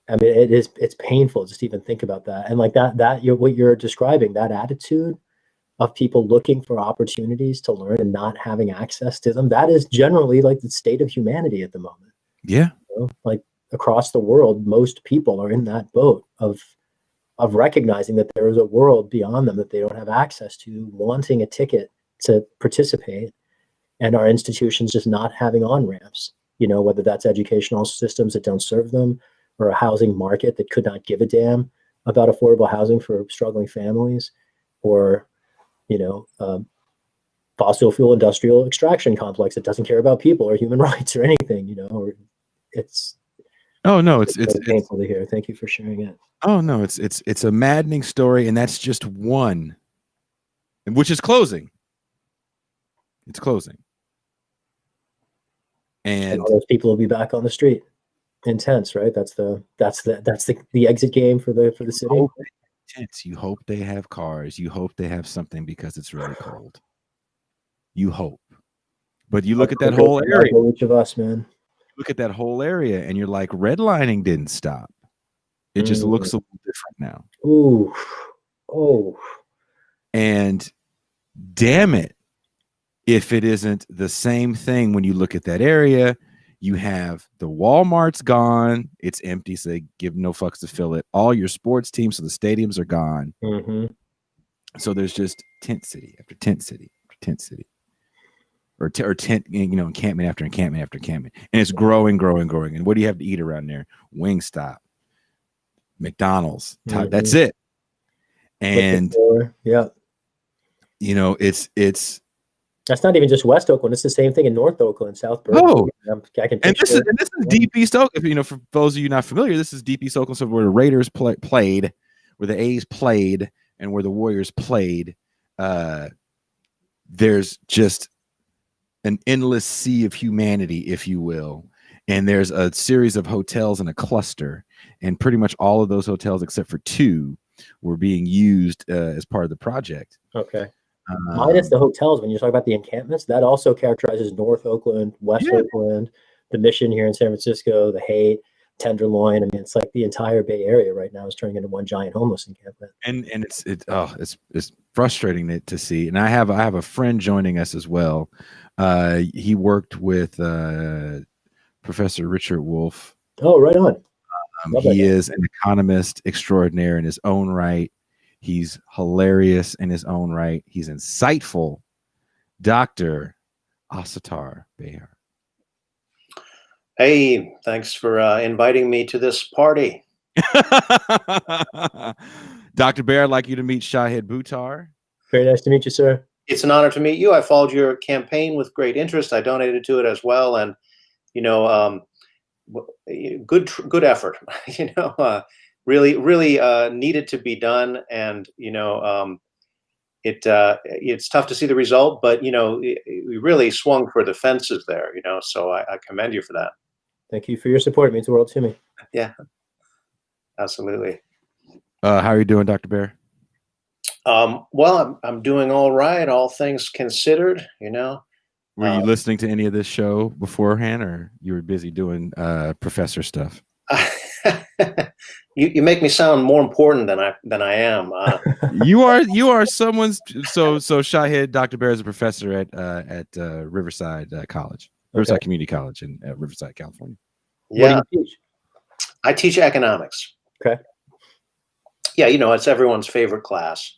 I mean, it's painful just to even think about that. And like what you're describing, that attitude of people looking for opportunities to learn and not having access to them, that is generally like the state of humanity at the moment. Yeah. You know? Like across the world, most people are in that boat of recognizing that there is a world beyond them that they don't have access to, wanting a ticket to participate, and our institutions just not having on-ramps, whether that's educational systems that don't serve them, or a housing market that could not give a damn about affordable housing for struggling families, or fossil fuel industrial extraction complex that doesn't care about people or human rights or anything. Or it's painful to hear. Thank you for sharing it. Oh no, it's a maddening story, and that's just one, which is closing. It's closing, and all those people will be back on the street. Intense, right? That's the exit game for the city. Intense. You hope they have cars. You hope they have something because it's really cold. You hope, but you look at that whole area. Each of us, man. Look at that whole area, and you're like, redlining didn't stop. It just looks a little different now. Ooh, oh, and damn it, if it isn't the same thing when you look at that area. You have the Walmart's gone. It's empty, so they give no fucks to fill it. All your sports teams, so the stadiums are gone. So there's just tent city after tent city after tent city. Or tent, encampment after encampment after encampment. And it's growing. And what do you have to eat around there? Wingstop, McDonald's. That's it. And yeah. It's that's not even just West Oakland. It's the same thing in North Oakland, South Berkeley. Oh, and this is deep East Oakland. For those of you not familiar, this is deep East Oakland, so where the Raiders played, where the A's played, and where the Warriors played. There's just an endless sea of humanity, if you will. And there's a series of hotels in a cluster, and pretty much all of those hotels, except for two, were being used as part of the project. Okay. Minus the hotels, when you talk about the encampments, that also characterizes North Oakland, West Oakland, the Mission here in San Francisco, the Haight, Tenderloin. I mean, it's like the entire Bay Area right now is turning into one giant homeless encampment. And it's frustrating to see. And I have a friend joining us as well. He worked with Professor Richard Wolff. Oh, right on. He is an economist extraordinaire in his own right. He's hilarious in his own right. He's insightful. Dr. Asatar Bair. Hey, thanks for inviting me to this party. Dr. Bair, I'd like you to meet Shahid Buttar. Very nice to meet you, sir. It's an honor to meet you. I followed your campaign with great interest. I donated to it as well. And, good effort, really needed to be done. And, it's tough to see the result, but, we really swung for the fences there, so I commend you for that. Thank you for your support. It means the world to me. Yeah, absolutely. How are you doing, Dr. Bair? Well, I'm doing all right, all things considered, Were you listening to any of this show beforehand, or you were busy doing professor stuff? You make me sound more important than I am. You are someone's so Shahid. Dr. Bair is a professor at Riverside College, Riverside Community College in Riverside, California. Yeah, what do you teach? I teach economics. Okay. Yeah, it's everyone's favorite class.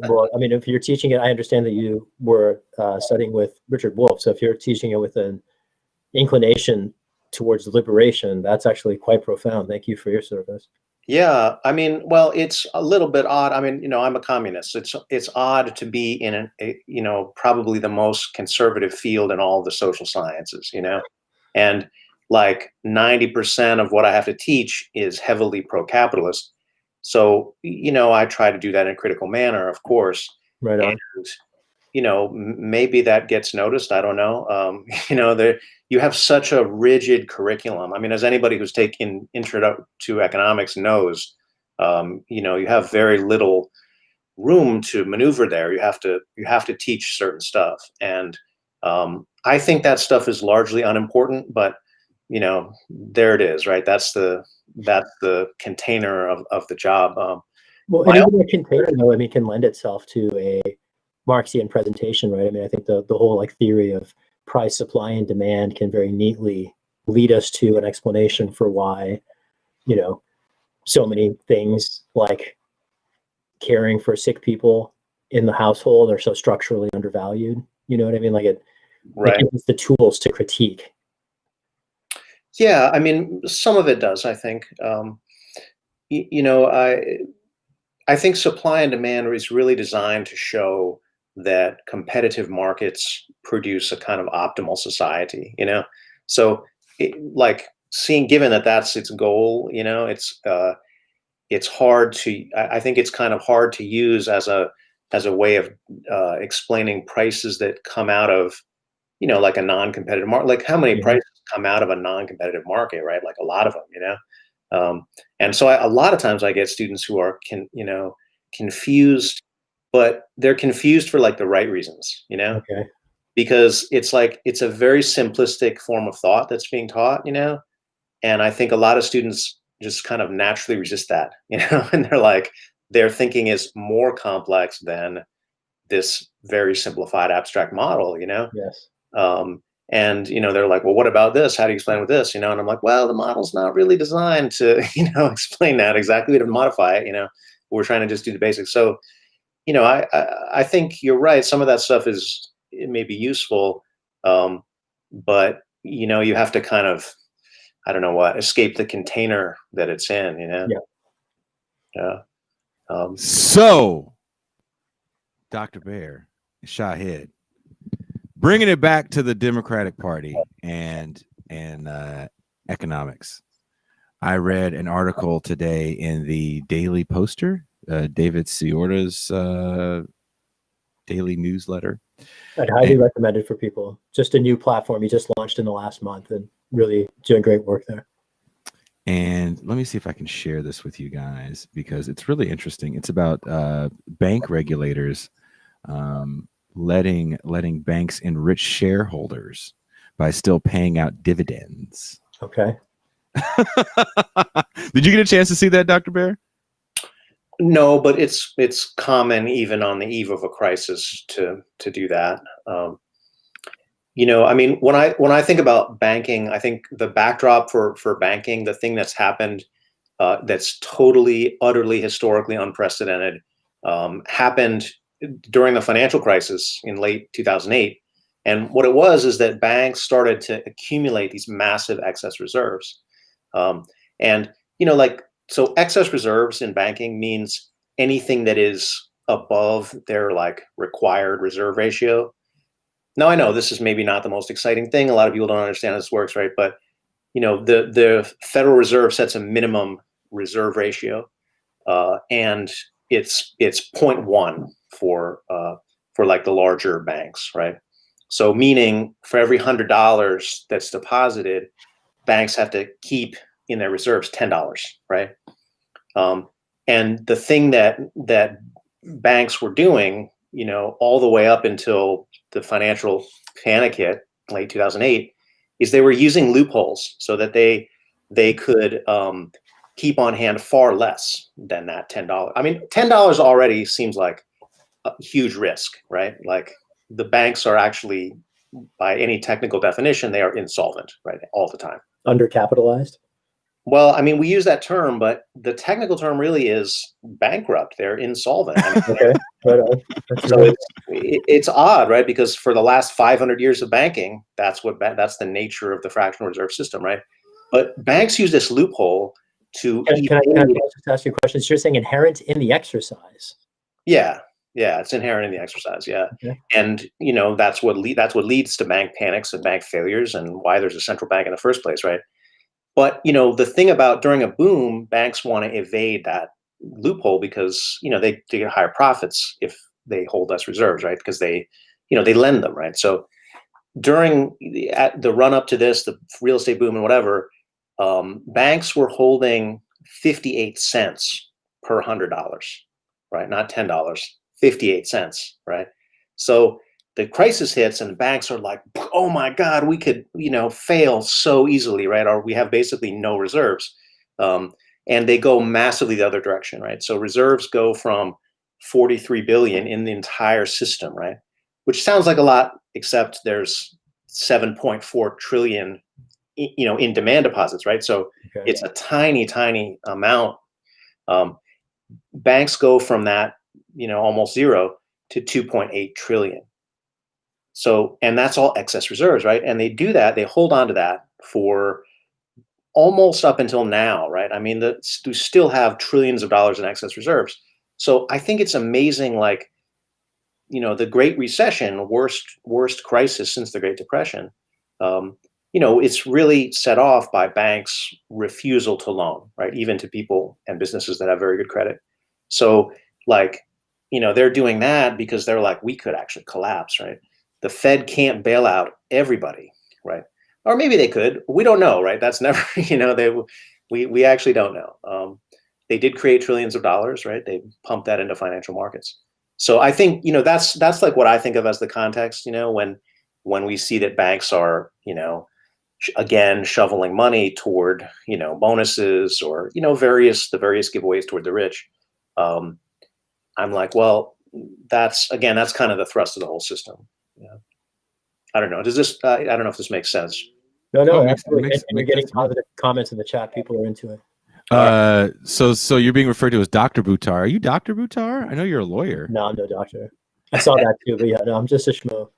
Well, I mean, if you're teaching it, I understand that you were studying with Richard Wolff. So if you're teaching it with an inclination towards liberation, that's actually quite profound. Thank you for your service. Yeah, I mean, well, it's a little bit odd. I mean, I'm a communist. It's odd to be in probably the most conservative field in all the social sciences, and like 90% of what I have to teach is heavily pro-capitalist. So, I try to do that in a critical manner, of course. Right on. And, maybe that gets noticed. I don't know. You have such a rigid curriculum. I mean, as anybody who's taken intro to economics knows, you have very little room to maneuver there. You have to teach certain stuff, and I think that stuff is largely unimportant. But there it is, right? That's the container of the job. Well, and even a container, though, I mean, can lend itself to a Marxian presentation, right? I mean, I think the whole like theory of price, supply, and demand can very neatly lead us to an explanation for why, so many things like caring for sick people in the household are so structurally undervalued. You know what I mean? Like it gives us the tools to critique. Yeah, I mean, some of it does, I think. I think supply and demand is really designed to show that competitive markets produce a kind of optimal society, So, given that that's its goal, it's hard to. I think it's kind of hard to use as a way of explaining prices that come out of, like a non-competitive market. Like how many prices come out of a non-competitive market, right? Like a lot of them, and so a lot of times I get students who are confused, but they're confused for like the right reasons, Okay. because it's a very simplistic form of thought that's being taught, and I think a lot of students just kind of naturally resist that, and they're like, their thinking is more complex than this very simplified abstract model, Yes. And they're like, well, what about this? How do you explain with this? And I'm like, well, the model's not really designed to explain that exactly, to modify it. We're trying to just do the basics. So I think you're right. Some of that stuff it may be useful, but you have to kind of, I don't know what, escape the container that it's in. Yeah. So, Dr. Bair, Shahid, bringing it back to the Democratic Party and economics. I read an article today in the Daily Poster, David Ciorda's daily newsletter. I'd highly recommend it for people. Just a new platform he just launched in the last month and really doing great work there. And let me see if I can share this with you guys because it's really interesting. It's about bank regulators letting banks enrich shareholders by still paying out dividends. Okay. Did you get a chance to see that, Dr. Bair? No, but it's common even on the eve of a crisis to do that. I mean, when I think about banking, I think the backdrop for banking, the thing that's happened that's totally, utterly, historically unprecedented, happened during the financial crisis in late 2008. And what it was is that banks started to accumulate these massive excess reserves. So excess reserves in banking means anything that is above their like required reserve ratio. Now, I know this is maybe not the most exciting thing. A lot of people don't understand how this works, right? But the Federal Reserve sets a minimum reserve ratio, and it's 0.1 for like the larger banks, right? So meaning for every $100 that's deposited, banks have to keep in their reserves $10, right? And the thing that banks were doing, all the way up until the financial panic hit late 2008, is they were using loopholes so that they could keep on hand far less than that $10. I mean, $10 already seems like a huge risk, right? Like the banks are actually, by any technical definition, they are insolvent, right, all the time. Undercapitalized? Well, I mean, we use that term, but the technical term really is bankrupt. They're insolvent. I mean, Okay, right on. That's so right. it's odd, right? Because for the last 500 years of banking, that's the nature of the fractional reserve system, right? But banks use this loophole to Can I evade. just ask you a question? So you're saying inherent in the exercise? Yeah, yeah, it's inherent in the exercise. Yeah, Okay. and that's what leads to bank panics and bank failures, and why there's a central bank in the first place, right? But the thing about during a boom, banks want to evade that loophole because they get higher profits if they hold less reserves, right? Because they lend them, right? So during at the run up to this, the real estate boom and whatever, banks were holding 58 cents per $100, right? Not $10, 58 cents, right? So the crisis hits and banks are like, oh my God, we could, fail so easily, right? Or we have basically no reserves. And they go massively the other direction, right? So reserves go from 43 billion in the entire system, right? Which sounds like a lot, except there's 7.4 trillion, in demand deposits, right? So Okay. it's a tiny, tiny amount. Banks go from that, almost zero to 2.8 trillion. So, and that's all excess reserves, right? And they do that, they hold on to that for almost up until now, right? I mean, you still have trillions of dollars in excess reserves. So I think it's amazing, like, the Great Recession, worst crisis since the Great Depression. It's really set off by banks' refusal to loan, right? Even to people and businesses that have very good credit. So, like, they're doing that because they're like, we could actually collapse, right? The Fed can't bail out everybody, right? Or maybe they could. We don't know, right? That's never, we actually don't know. They did create trillions of dollars, right? They pumped that into financial markets. So I think that's like what I think of as the context. When we see that banks are again shoveling money toward bonuses or the various giveaways toward the rich. I'm like, well, that's kind of the thrust of the whole system. Yeah. I don't know. Does this? I don't know if this makes sense. No, Oh, it absolutely. makes And you're getting sense to me. positive comments in the chat. People are into it. So you're being referred to as Dr. Buttar. Are you Dr. Buttar? I know you're a lawyer. No, I'm no doctor. I saw that too, but yeah, no, I'm just a schmo.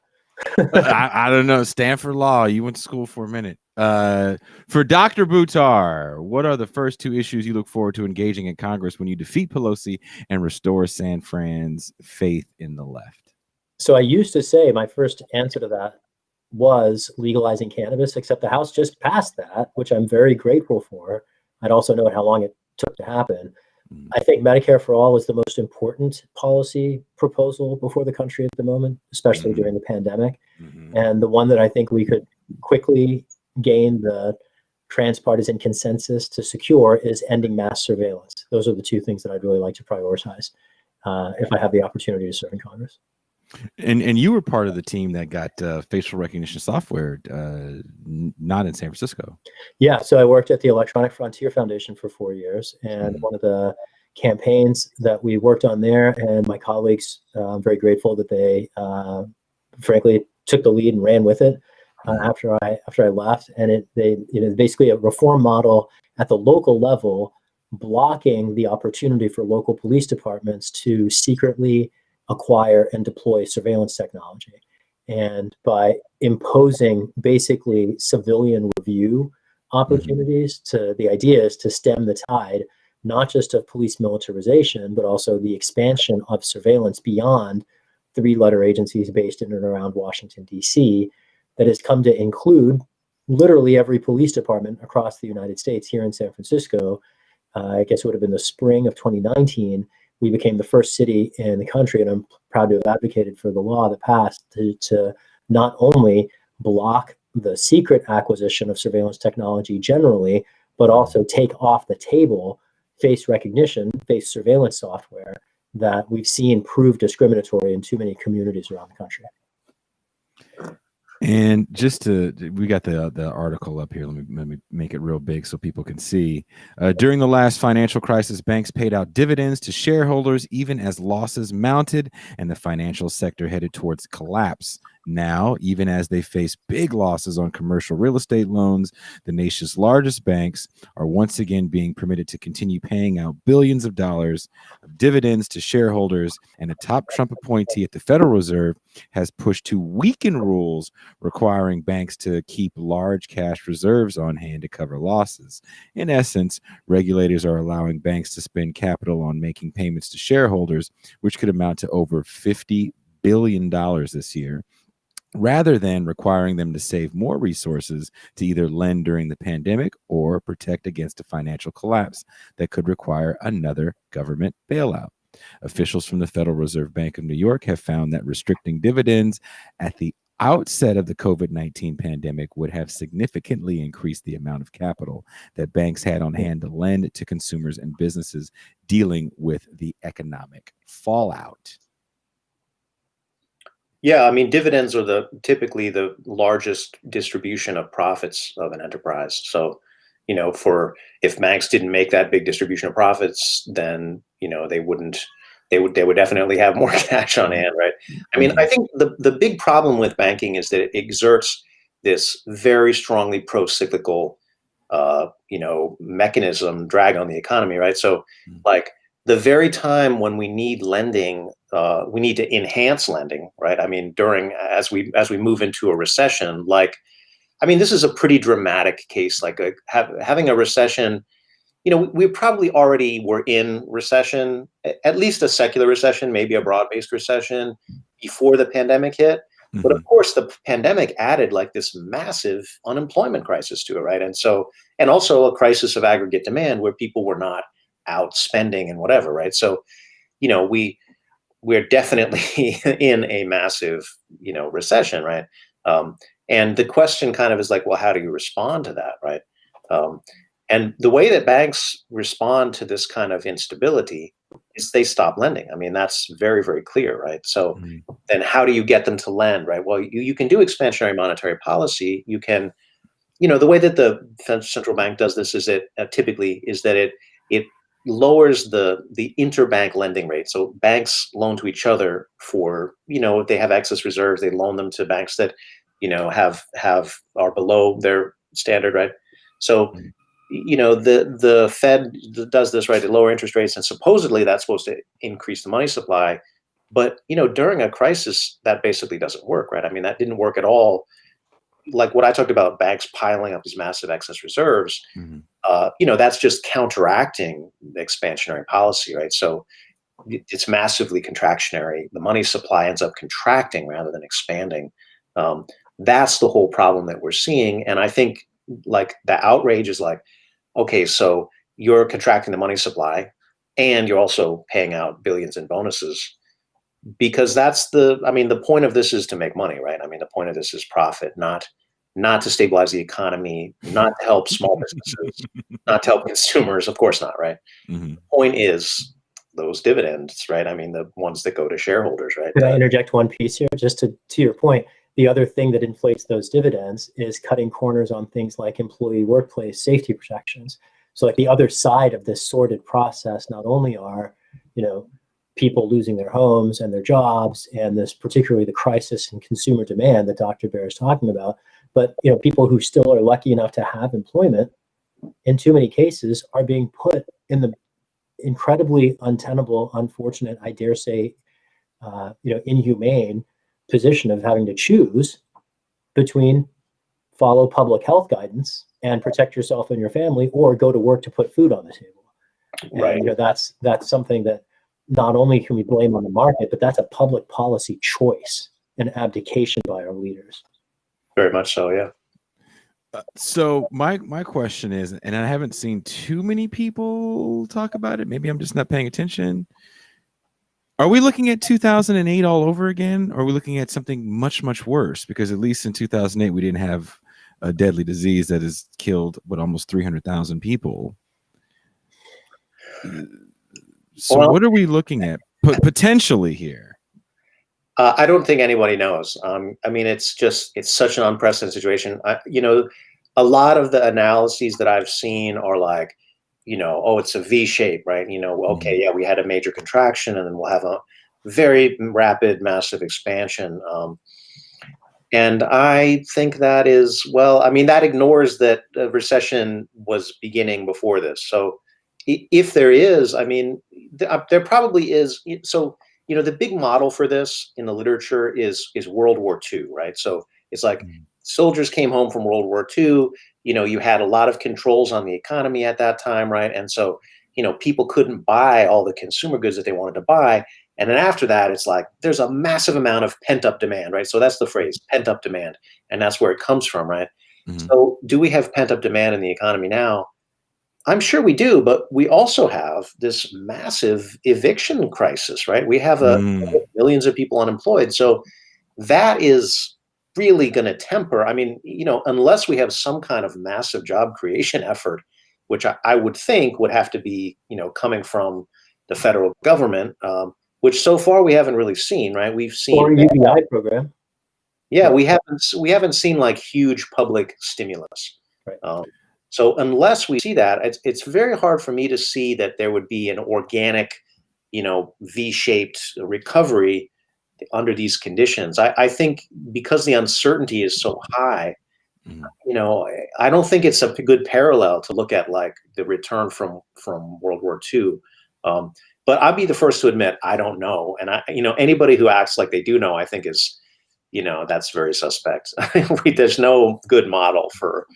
I don't know. Stanford Law. You went to school for a minute. For Dr. Buttar, what are the first two issues you look forward to engaging in Congress when you defeat Pelosi and restore San Fran's faith in the left? So I used to say my first answer to that was legalizing cannabis, except the House just passed that, which I'm very grateful for. I'd also note how long it took to happen. I think Medicare for All is the most important policy proposal before the country at the moment, especially during the pandemic. And the one that I think we could quickly gain the transpartisan consensus to secure is ending mass surveillance. Those are the two things that I'd really like to prioritize if I have the opportunity to serve in Congress. And you were part of the team that got facial recognition software not in San Francisco. Yeah, so I worked at the Electronic Frontier Foundation for 4 years, and one of the campaigns that we worked on there, and my colleagues, I'm very grateful that they, frankly, took the lead and ran with it after I left. And basically a reform model at the local level, blocking the opportunity for local police departments to secretly acquire and deploy surveillance technology. And by imposing basically civilian review opportunities, the idea is to stem the tide, not just of police militarization, but also the expansion of surveillance beyond three-letter agencies based in and around Washington, D.C., that has come to include literally every police department across the United States. Here in San Francisco, I guess it would have been the spring of 2019, we became the first city in the country, and I'm proud to have advocated for the law that passed to not only block the secret acquisition of surveillance technology generally, but also take off the table face recognition, face surveillance software that we've seen prove discriminatory in too many communities around the country. And we got the article up here. Let me make it real big so people can see. During the last financial crisis, banks paid out dividends to shareholders even as losses mounted and the financial sector headed towards collapse. Now, even as they face big losses on commercial real estate loans, the nation's largest banks are once again being permitted to continue paying out billions of dollars of dividends to shareholders, and a top Trump appointee at the Federal Reserve has pushed to weaken rules requiring banks to keep large cash reserves on hand to cover losses. In essence, regulators are allowing banks to spend capital on making payments to shareholders, which could amount to over $50 billion this year, rather than requiring them to save more resources to either lend during the pandemic or protect against a financial collapse that could require another government bailout. Officials from the Federal Reserve Bank of New York have found that restricting dividends at the outset of the COVID-19 pandemic would have significantly increased the amount of capital that banks had on hand to lend to consumers and businesses dealing with the economic fallout. Yeah, I mean, dividends are typically the largest distribution of profits of an enterprise. So, if banks didn't make that big distribution of profits, then they would definitely have more cash on hand, right? I mean, I think the big problem with banking is that it exerts this very strongly pro-cyclical mechanism drag on the economy, right? So, like, the very time when we need lending, we need to enhance lending, right? I mean, as we move into a recession, this is a pretty dramatic case. Like having a recession, we probably already were in recession, at least a secular recession, maybe a broad-based recession before the pandemic hit. But of course, the pandemic added like this massive unemployment crisis to it, right? And also a crisis of aggregate demand where people were not out spending and whatever, right? So, we're definitely in a massive, recession, right? And the question kind of is like, well, how do you respond to that, right? And the way that banks respond to this kind of instability is they stop lending. I mean, that's very, very clear, right? So then how do you get them to lend, right? Well, you can do expansionary monetary policy. You can, the way that the central bank does this is typically is that it lowers the interbank lending rate. So banks loan to each other for, if they have excess reserves, they loan them to banks that, are below their standard, right? So, the Fed does this, right? They lower interest rates, and supposedly that's supposed to increase the money supply. But, during a crisis, that basically doesn't work, right? I mean, that didn't work at all. Like what I talked about, banks piling up these massive excess reserves, that's just counteracting the expansionary policy, right? So it's massively contractionary. The money supply ends up contracting rather than expanding. That's the whole problem that we're seeing. And I think like the outrage is like, okay, so you're contracting the money supply and you're also paying out billions in bonuses, because the point of this is to make money, right? I mean, the point of this is profit, not to stabilize the economy, not to help small businesses, not to help consumers. Of course not, right? The point is those dividends, right? I mean, the ones that go to shareholders, right? Can I interject one piece here? Just to your point, the other thing that inflates those dividends is cutting corners on things like employee workplace safety protections. So like the other side of this sordid process, not only are, people losing their homes and their jobs, and this particularly the crisis in consumer demand that Dr. Bair is talking about, but people who still are lucky enough to have employment, in too many cases, are being put in the incredibly untenable, unfortunate, I dare say, inhumane position of having to choose between follow public health guidance and protect yourself and your family, or go to work to put food on the table. Right. And that's something that not only can we blame on the market, but that's a public policy choice, an abdication by our leaders. Very much so, yeah. So my question is, and I haven't seen too many people talk about it, maybe I'm just not paying attention. Are we looking at 2008 all over again? Or are we looking at something much, much worse? Because at least in 2008, we didn't have a deadly disease that has killed almost 300,000 people. So what are we looking at potentially here? I don't think anybody knows. I mean, it's such an unprecedented situation. A lot of the analyses that I've seen are like, it's a V shape, right? Okay, yeah, we had a major contraction and then we'll have a very rapid, massive expansion. And I think that is, well, I mean, that ignores that a recession was beginning before this. So if there is, I mean, there probably is. So, the big model for this in the literature is World War II, right? So it's like soldiers came home from World War II. You had a lot of controls on the economy at that time, right? And so, people couldn't buy all the consumer goods that they wanted to buy. And then after that, it's like there's a massive amount of pent up demand, right? So that's the phrase, pent up demand. And that's where it comes from, right? So do we have pent up demand in the economy now? I'm sure we do, but we also have this massive eviction crisis, right? We have millions of people unemployed. So that is really going to temper. I mean, unless we have some kind of massive job creation effort, which I would think would have to be, coming from the federal government, which so far we haven't really seen, right? We've seen or a UBI program. Yeah, we haven't seen like huge public stimulus. Right. So unless we see that, it's very hard for me to see that there would be an organic, V-shaped recovery under these conditions. I think because the uncertainty is so high, I don't think it's a good parallel to look at like the return from World War II. But I'll be the first to admit I don't know, and anybody who acts like they do know, I think is, that's very suspect. There's no good model for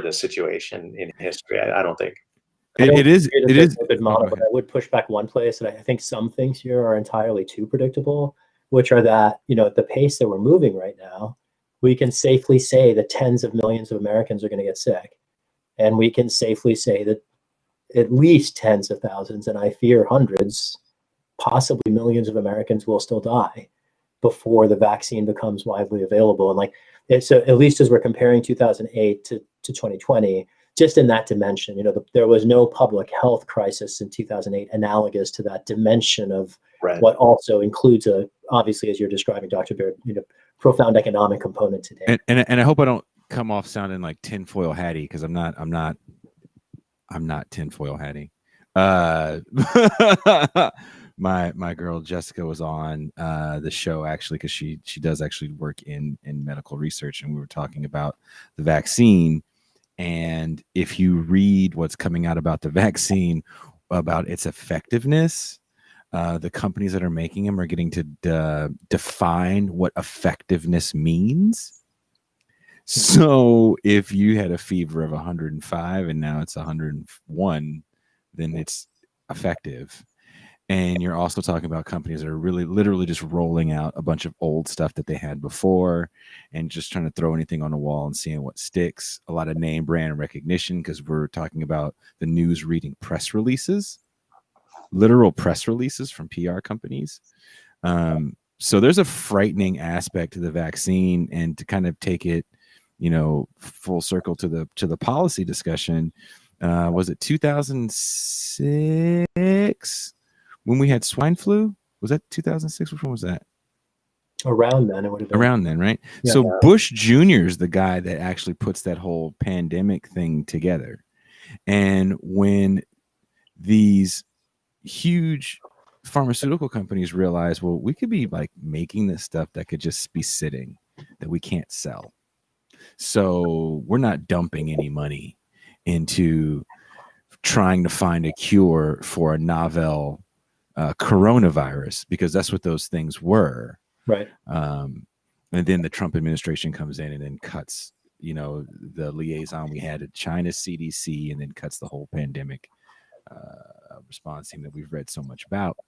this situation in history. I don't think. It is a good model, but I would push back one place, and I think some things here are entirely too predictable, which are that at the pace that we're moving right now, we can safely say that tens of millions of Americans are going to get sick, and we can safely say that at least tens of thousands, and I fear hundreds, possibly millions of Americans will still die before the vaccine becomes widely available. And so at least as we're comparing 2008 to 2020, just in that dimension, there was no public health crisis in 2008 analogous to that dimension of what also includes obviously, as you're describing, Dr. Bair, profound economic component today. And I hope I don't come off sounding like tinfoil hatty, because I'm not tinfoil hatty. My girl Jessica was on the show actually, because she does actually work in medical research, and we were talking about the vaccine. And if you read what's coming out about the vaccine, about its effectiveness, the companies that are making them are getting to define what effectiveness means. So if you had a fever of 105 and now it's 101, then it's effective. And you're also talking about companies that are really literally just rolling out a bunch of old stuff that they had before and just trying to throw anything on the wall and seeing what sticks. A lot of name brand recognition, because we're talking about the news reading press releases, literal press releases from PR companies. So there's a frightening aspect to the vaccine, and to kind of take it, full circle to the policy discussion. Was it 2006 when we had swine flu? Was that 2006? Which one was that? Around then, it would have been. Around then, right? Yeah. So Bush Jr. is the guy that actually puts that whole pandemic thing together. And when these huge pharmaceutical companies realize, well, we could be like making this stuff that could just be sitting, that we can't sell. So we're not dumping any money into trying to find a cure for a novel coronavirus, because that's what those things were. Right. And then the Trump administration comes in and then cuts, the liaison we had at China CDC, and then cuts the whole pandemic response team that we've read so much about.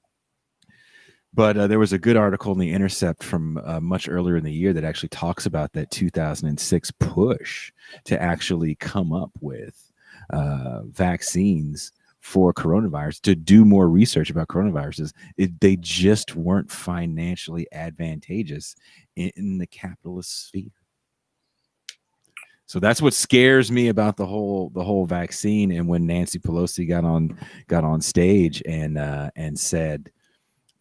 But there was a good article in The Intercept from much earlier in the year that actually talks about that 2006 push to actually come up with vaccines for coronavirus, to do more research about coronaviruses. They just weren't financially advantageous in the capitalist sphere. So that's what scares me about the whole vaccine. And when Nancy Pelosi got on stage and said,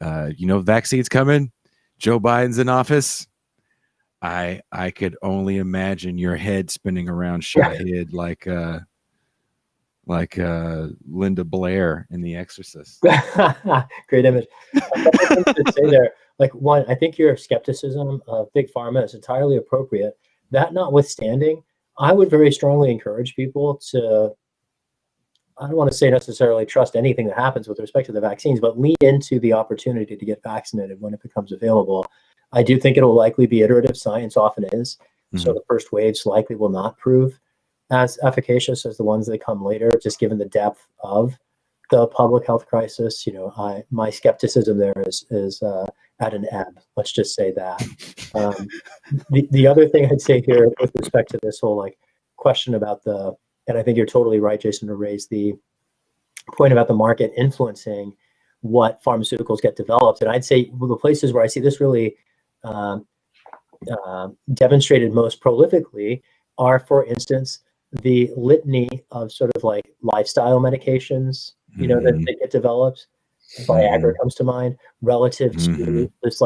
vaccines coming, Joe Biden's in office, I could only imagine your head spinning around, Shahid, like Linda Blair in The Exorcist. Great image. To say there, like one, I think your skepticism of big pharma is entirely appropriate. That notwithstanding, I would very strongly encourage people to, I don't want to say necessarily trust anything that happens with respect to the vaccines, but lean into the opportunity to get vaccinated when it becomes available. I do think it'll likely be iterative. Science often is. So the first waves likely will not prove as efficacious as the ones that come later, just given the depth of the public health crisis. My skepticism there is at an ebb. Let's just say that. The other thing I'd say here with respect to this whole question about and I think you're totally right, Jason, to raise the point about the market influencing what pharmaceuticals get developed. And I'd say the places where I see this really demonstrated most prolifically are, for instance, the litany of sort of lifestyle medications, that get developed. Viagra comes to mind relative to this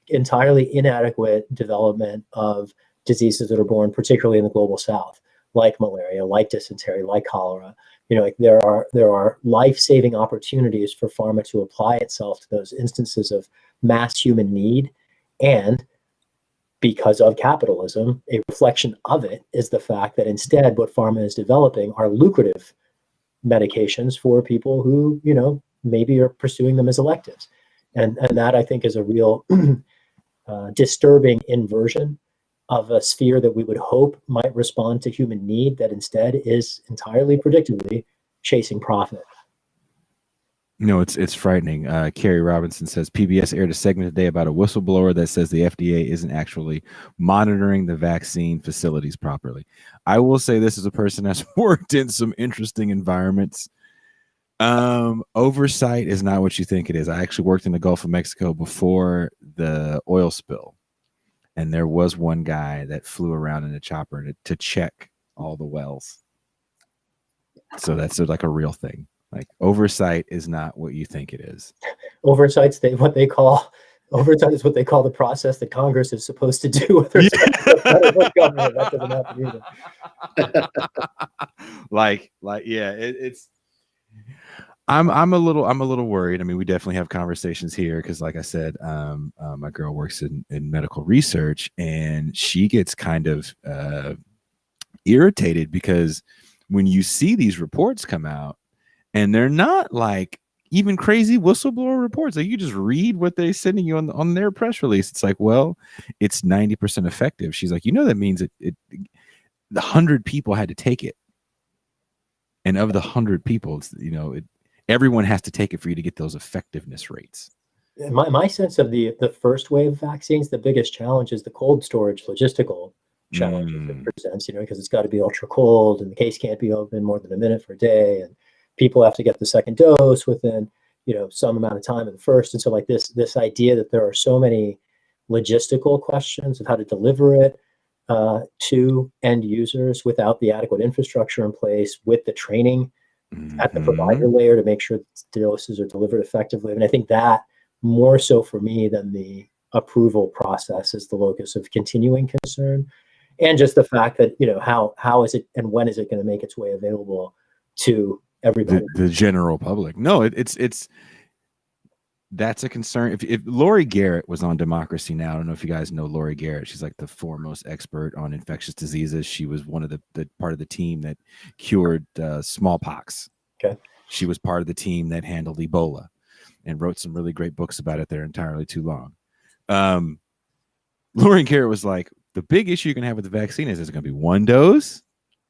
entirely inadequate development of diseases that are born, particularly in the global South, like malaria, like dysentery, like cholera. There are life-saving opportunities for pharma to apply itself to those instances of mass human need. And because of capitalism, a reflection of it is the fact that instead what pharma is developing are lucrative medications for people who, maybe are pursuing them as electives. And that, I think, is a real disturbing inversion of a sphere that we would hope might respond to human need, that instead is entirely predictably chasing profit. It's frightening. Carrie Robinson says PBS aired a segment today about a whistleblower that says the FDA isn't actually monitoring the vaccine facilities properly. I will say this as a person that's worked in some interesting environments. Oversight is not what you think it is. I actually worked in the Gulf of Mexico before the oil spill, and there was one guy that flew around in a chopper to check all the wells. So that's like a real thing. Like, oversight is not what you think it is. Oversight is what they call the process that Congress is supposed to do with respect to the federal government. That doesn't happen either. It's. I'm a little worried. I mean, we definitely have conversations here because, like I said, my girl works in medical research, and she gets kind of irritated because when you see these reports come out, and they're not like even crazy whistleblower reports. Like, you just read what they're sending you on their press release. It's like, well, it's 90% effective. She's like, that means the 100 people had to take it. And of the 100 people, everyone has to take it for you to get those effectiveness rates. My sense of the first wave of vaccines, the biggest challenge is the cold storage logistical challenge it presents, because it's got to be ultra cold and the case can't be open more than a minute for a day. And people have to get the second dose within, some amount of time of the first. And so this idea that there are so many logistical questions of how to deliver it to end users without the adequate infrastructure in place, with the training at the provider layer to make sure the doses are delivered effectively. And I think that more so for me than the approval process is the locus of continuing concern. And just the fact that, how is it and when is it going to make its way available to everybody? The general public. No, it's that's a concern. If Lori Garrett was on Democracy Now, I don't know if you guys know Lori Garrett. She's like the foremost expert on infectious diseases. She was one of the part of the team that cured smallpox. Okay. She was part of the team that handled Ebola and wrote some really great books about it. They're entirely too long. Lori Garrett was like, the big issue you're going to have with the vaccine is it going to be one dose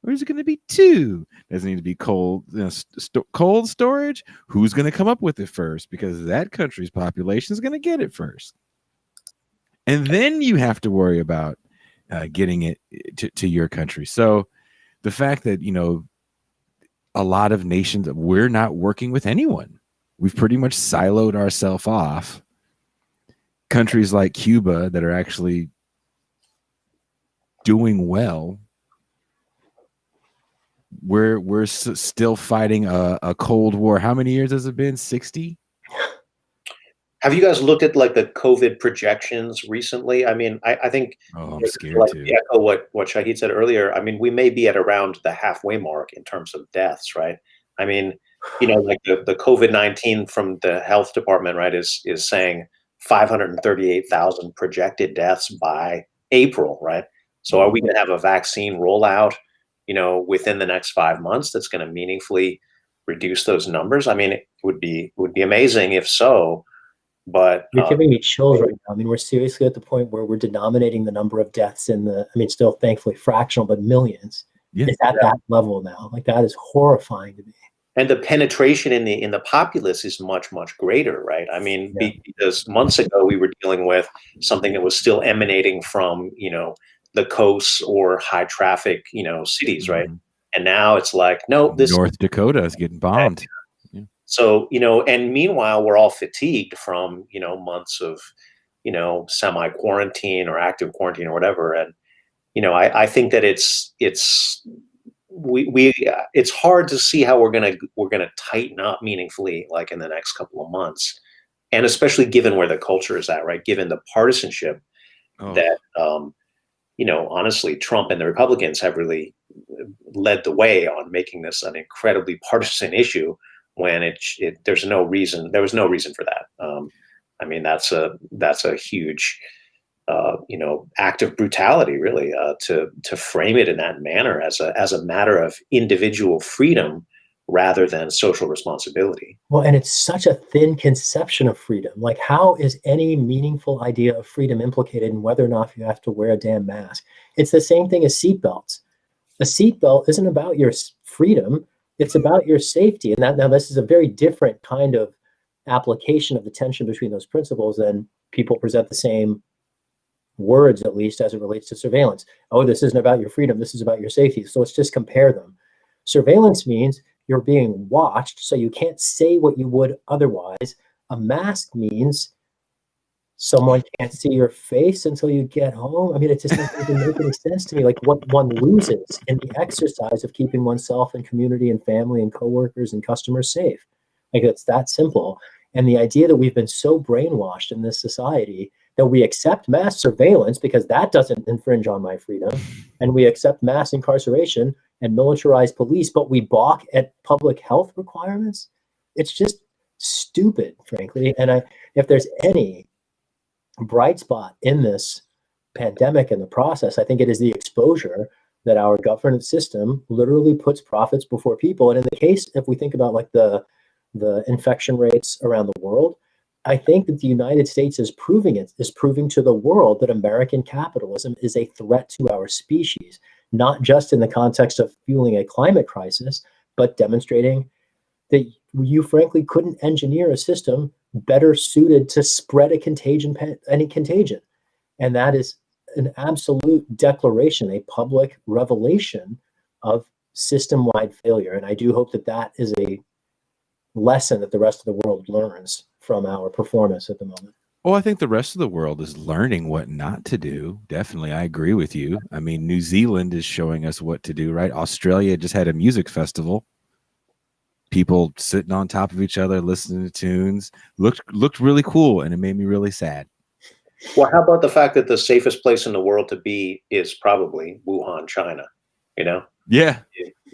or is it going to be two? Does it need to be cold, cold storage? Who's going to come up with it first? Because that country's population is going to get it first. And then you have to worry about getting it to your country. So the fact that, a lot of nations, we're not working with anyone. We've pretty much siloed ourselves off. Countries like Cuba that are actually doing well, we're still fighting a Cold War. How many years has it been? 60? Have you guys looked at the COVID projections recently? I mean, I think I'm scared to echo what Shahid said earlier. I mean, we may be at around the halfway mark in terms of deaths, right? I mean, the COVID-19 from the health department, right, is saying 538,000 projected deaths by April, right? So are we going to have a vaccine rollout, within the next 5 months that's going to meaningfully reduce those numbers? I mean, it would be amazing if so, but you're giving me chills right now. I mean, we're seriously at the point where we're denominating the number of deaths in the, I mean, still thankfully fractional, but millions. Yeah. It's at that level now. Like, that is horrifying to me. And the penetration in the populace is much, much greater, right? I mean, because months ago we were dealing with something that was still emanating from, the coasts or high traffic, cities, right? And now it's like, no, this North Dakota is getting bombed. Yeah. So, and meanwhile, we're all fatigued from, months of, semi-quarantine or active quarantine or whatever. And, I think that it's hard to see how we're gonna tighten up meaningfully, like in the next couple of months, and especially given where the culture is at, right? Given the partisanship that, honestly, Trump and the Republicans have really led the way on making this an incredibly partisan issue when there was no reason for that. I mean, that's a huge act of brutality, really, to frame it in that manner as a matter of individual freedom rather than social responsibility. Well, and it's such a thin conception of freedom. Like, how is any meaningful idea of freedom implicated in whether or not you have to wear a damn mask? It's the same thing as seatbelts. A seatbelt isn't about your freedom; it's about your safety. And now this is a very different kind of application of the tension between those principles, and people present the same words, at least as it relates to surveillance. Oh, this isn't about your freedom, this is about your safety. So let's just compare them. Surveillance means you're being watched, so you can't say what you would otherwise. A mask means someone can't see your face until you get home. I mean, it just doesn't make any sense to me. Like, what one loses in the exercise of keeping oneself and community and family and coworkers and customers safe. Like, it's that simple. And the idea that we've been so brainwashed in this society that we accept mass surveillance because that doesn't infringe on my freedom, and we accept mass incarceration and militarized police, but we balk at public health requirements. It's just stupid, frankly. And if there's any bright spot in this pandemic and the process, I think it is the exposure that our governance system literally puts profits before people. And in the case, if we think about like the infection rates around the world, I think that the United States is proving to the world that American capitalism is a threat to our species, not just in the context of fueling a climate crisis, but demonstrating that you frankly couldn't engineer a system better suited to spread any contagion. And that is an absolute declaration, a public revelation of system-wide failure. And I do hope that that is a lesson that the rest of the world learns from our performance at the moment. Oh, I think the rest of the world is learning what not to do. Definitely. I agree with you. I mean, New Zealand is showing us what to do, right? Australia just had a music festival. People sitting on top of each other, listening to tunes. Looked really cool, and it made me really sad. Well, how about the fact that the safest place in the world to be is probably Wuhan, China? Yeah.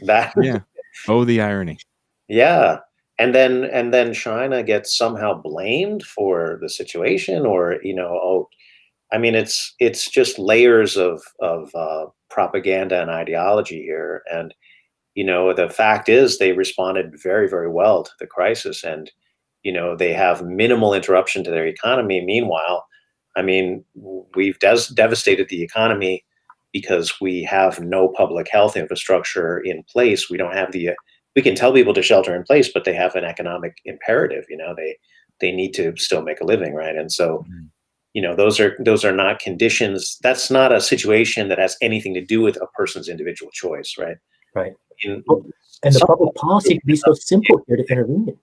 That. Yeah. Oh, the irony. Yeah. And then China gets somehow blamed for the situation, or I mean, it's just layers of propaganda and ideology here. And the fact is, they responded very, very well to the crisis, and they have minimal interruption to their economy. Meanwhile, I mean, we've devastated the economy because we have no public health infrastructure in place. We don't have we can tell people to shelter in place, but they have an economic imperative. They need to still make a living, right? And so, those are not conditions. That's not a situation that has anything to do with a person's individual choice, right? Right. And the public policy can be so simple here to intervene.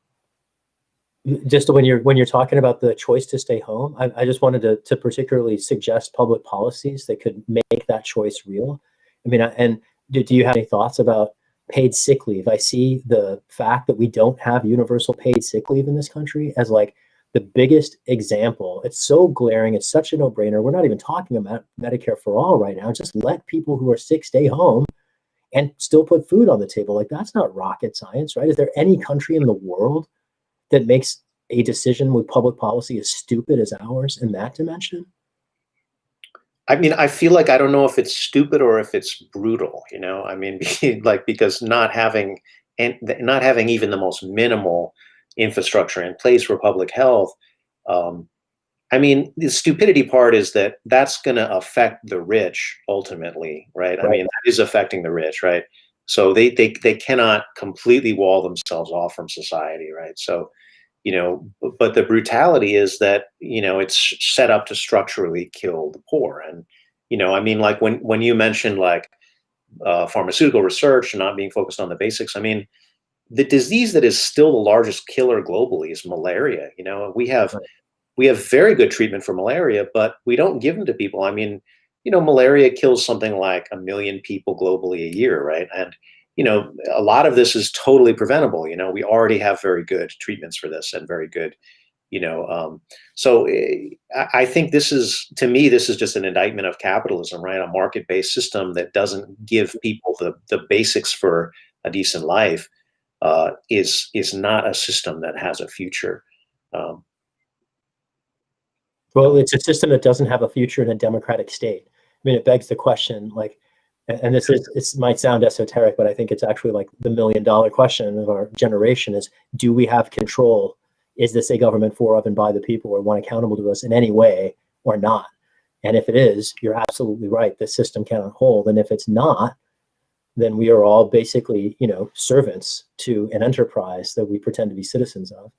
Just when you're talking about the choice to stay home, I just wanted to particularly suggest public policies that could make that choice real. I mean, and do you have any thoughts about paid sick leave? I see the fact that we don't have universal paid sick leave in this country as like the biggest example. It's so glaring. It's such a no-brainer. We're not even talking about Medicare for all right now. Just let people who are sick stay home and still put food on the table. Like, that's not rocket science, right? Is there any country in the world that makes a decision with public policy as stupid as ours in that dimension? I mean, I feel like I don't know if it's stupid or if it's brutal, you know. I mean, like, because not having even the most minimal infrastructure in place for public health. I mean, the stupidity part is that that's going to affect the rich ultimately, right? I mean, that is affecting the rich, right? So they cannot completely wall themselves off from society, right? So, you know, but the brutality is that, you know, it's set up to structurally kill the poor. And, you know, I mean, like when you mentioned like pharmaceutical research and not being focused on the basics, I mean, the disease that is still the largest killer globally is malaria. You know, we have very good treatment for malaria, but we don't give them to people. I mean, you know, malaria kills something like 1 million people globally a year, right? And, you know, a lot of this is totally preventable. You know, we already have very good treatments for this and very good, you know, so I think this is, to me, this is just an indictment of capitalism, right? A market-based system that doesn't give people the basics for a decent life is not a system that has a future. Well, it's a system that doesn't have a future in a democratic state. I mean, it begs the question, like, and this might sound esoteric, but I think it's actually like the $1 million question of our generation is, do we have control? Is this a government for, of, and by the people, or one accountable to us in any way or not? And if it is, you're absolutely right. The system cannot hold. And if it's not, then we are all basically, you know, servants to an enterprise that we pretend to be citizens of.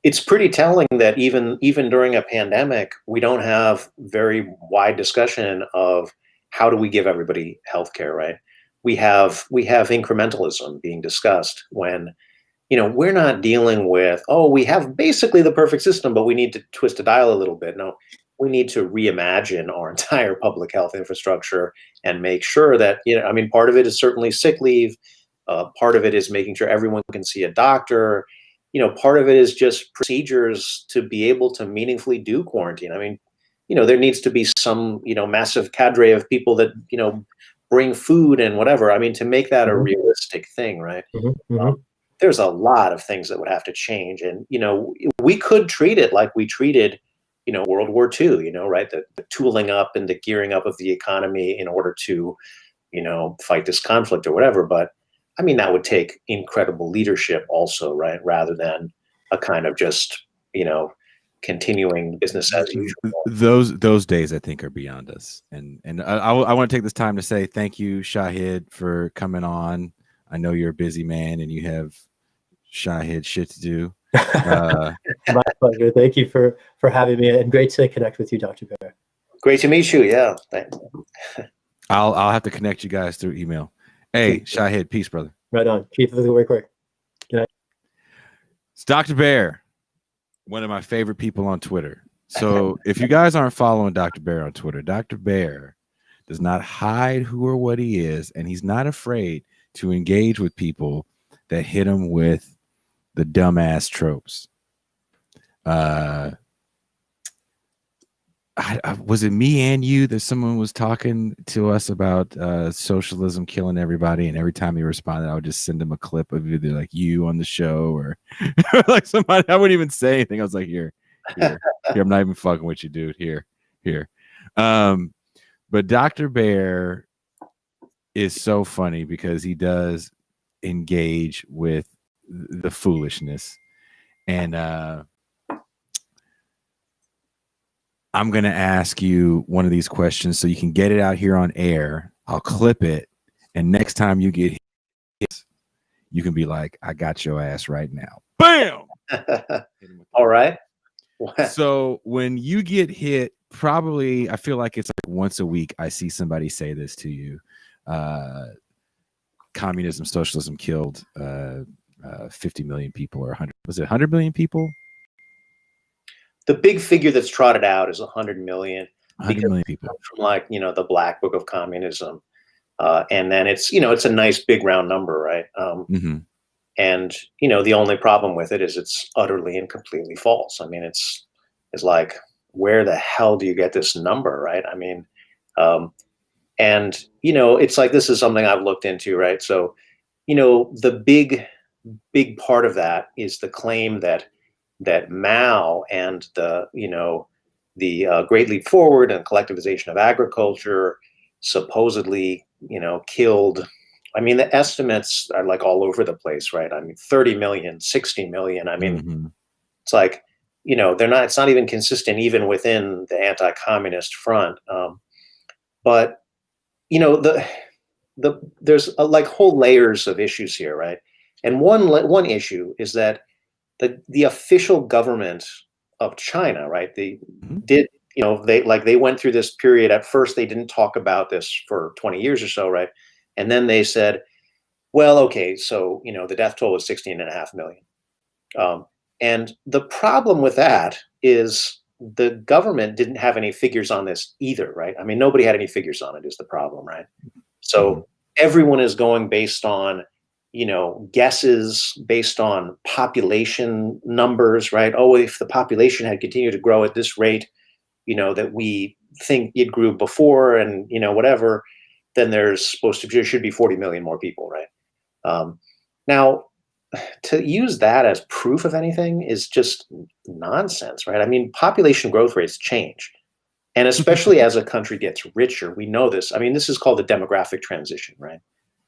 It's pretty telling that even during a pandemic, we don't have very wide discussion of how do we give everybody healthcare, right? We have incrementalism being discussed when, you know, we're not dealing with, oh, we have basically the perfect system, but we need to twist a dial a little bit. No, we need to reimagine our entire public health infrastructure and make sure that, you know, I mean, part of it is certainly sick leave. Part of it is making sure everyone can see a doctor. You know, part of it is just procedures to be able to meaningfully do quarantine. I mean, you know, there needs to be some, you know, massive cadre of people that, you know, bring food and whatever. I mean, to make that a realistic thing, right? There's a lot of things that would have to change. And, you know, we could treat it like we treated, you know, World War II, you know, right? The tooling up and the gearing up of the economy in order to, you know, fight this conflict or whatever. But I mean, that would take incredible leadership also, right? Rather than a kind of just, you know, continuing business as usual. Those days, I think, are beyond us. And I want to take this time to say thank you, Shahid, for coming on. I know you're a busy man and you have Shahid shit to do. My pleasure. Thank you for having me, and great to connect with you, Dr. Bair. Great to meet you. Yeah. I'll have to connect you guys through email. Hey, Shahid, peace, brother. Right on. Keep the work quick. Good night. It's Dr. Bair, one of my favorite people on Twitter. So if you guys aren't following Dr. Bair on Twitter, Dr. Bair does not hide who or what he is, and he's not afraid to engage with people that hit him with the dumbass tropes. Was it me and you that someone was talking to us about socialism killing everybody, and every time he responded, I would just send him a clip of either like you on the show or like somebody. I wouldn't even say anything. I was like, here, I'm not even fucking with you, dude. Here. But Dr. Bair is so funny because he does engage with the foolishness, and I'm going to ask you one of these questions so you can get it out here on air. I'll clip it. And next time you get hit, you can be like, I got your ass right now. Bam! All right. So when you get hit, probably, I feel like it's like once a week, I see somebody say this to you. Communism, socialism killed 50 million people, or 100. Was it 100 million people? The big figure that's trotted out is 100 million. 100 million people. From, like, you know, the Black Book of Communism. And then it's, you know, it's a nice big round number, right? And, you know, the only problem with it is it's utterly and completely false. I mean, it's like, where the hell do you get this number, right? I mean, and, you know, it's like, this is something I've looked into, right? So, you know, the big part of that is the claim that Mao and the Great Leap Forward and collectivization of agriculture supposedly, killed. I mean, the estimates are like all over the place, right? I mean, 30 million, 60 million. I mean, Mhm. it's like, they're not. It's not even consistent, even within the anti-communist front. But there's like whole layers of issues here, right? And one issue is that the official government of China, right? They Mhm. did, they went through this period. At first, they didn't talk about this for 20 years or so, right? And then they said, well, okay, so the death toll was 16.5 million. And the problem with that is the government didn't have any figures on this either, right? I mean, nobody had any figures on it is the problem, right? Mhm. So everyone is going based on, guesses based on population numbers, right? Oh, if the population had continued to grow at this rate, that we think it grew before, and whatever, then there should be 40 million more people, right? Now, to use that as proof of anything is just nonsense, right? I mean, population growth rates change. And especially as a country gets richer, we know this. I mean, this is called the demographic transition, right?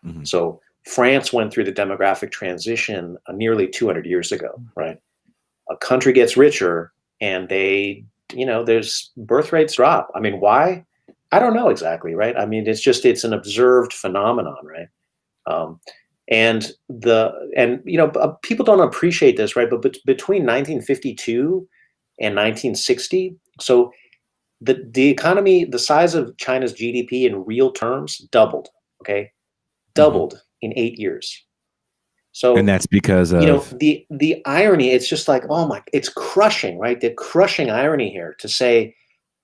Mhm. So France went through the demographic transition nearly 200 years ago, right? A country gets richer and there's birth rates drop. I mean, why? I don't know exactly, right? I mean, it's an observed phenomenon, right? Um, people don't appreciate this, right? But between 1952 and 1960, so the economy, the size of China's GDP in real terms doubled. Okay, Mhm. doubled in 8 years. And So that's because of the irony, it's just like, oh my, it's crushing, right? The crushing irony here to say,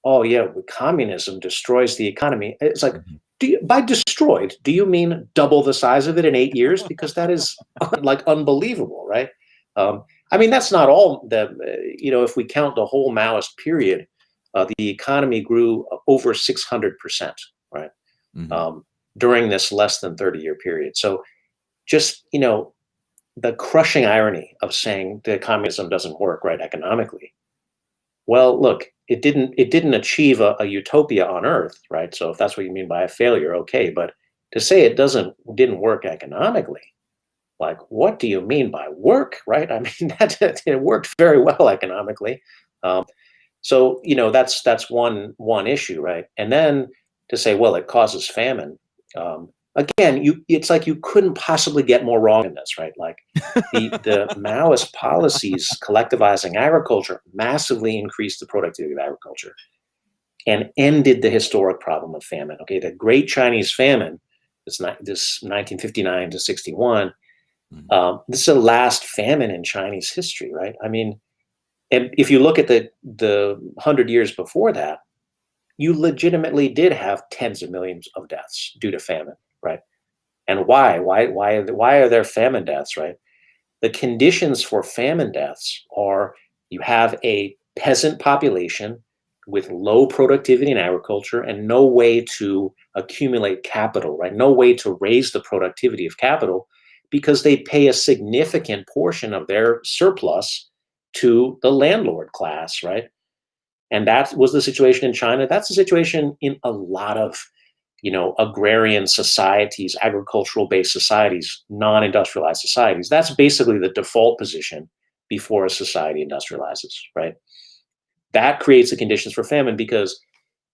oh yeah, communism destroys the economy. It's like, Mhm. by destroyed, do you mean double the size of it in 8 years? Because that is like unbelievable, right? I mean, that's not all that, if we count the whole Maoist period, the economy grew over 600%, right? Mhm. Um, during this less than 30-year period. So just, the crushing irony of saying that communism doesn't work, right, economically. Well, look, it didn't achieve a utopia on Earth, right? So if that's what you mean by a failure, okay. But to say didn't work economically, like what do you mean by work, right? I mean that it worked very well economically. Um, so that's one issue, right? And then to say, well, it causes famine. Again, it's like you couldn't possibly get more wrong in this, right? Like the Maoist policies collectivizing agriculture massively increased the productivity of agriculture and ended the historic problem of famine. Okay, the Great Chinese Famine, this 1959 to 61. Mhm. This is the last famine in Chinese history, right? I mean, and if you look at the 100 years before that, you legitimately did have tens of millions of deaths due to famine, right? And why? Why are there famine deaths, right? The conditions for famine deaths are you have a peasant population with low productivity in agriculture and no way to accumulate capital, right? No way to raise the productivity of capital because they pay a significant portion of their surplus to the landlord class, right? And that was the situation in China. That's the situation in a lot of agrarian societies, agricultural based societies, non-industrialized societies. That's basically the default position before a society industrializes, right? That creates the conditions for famine because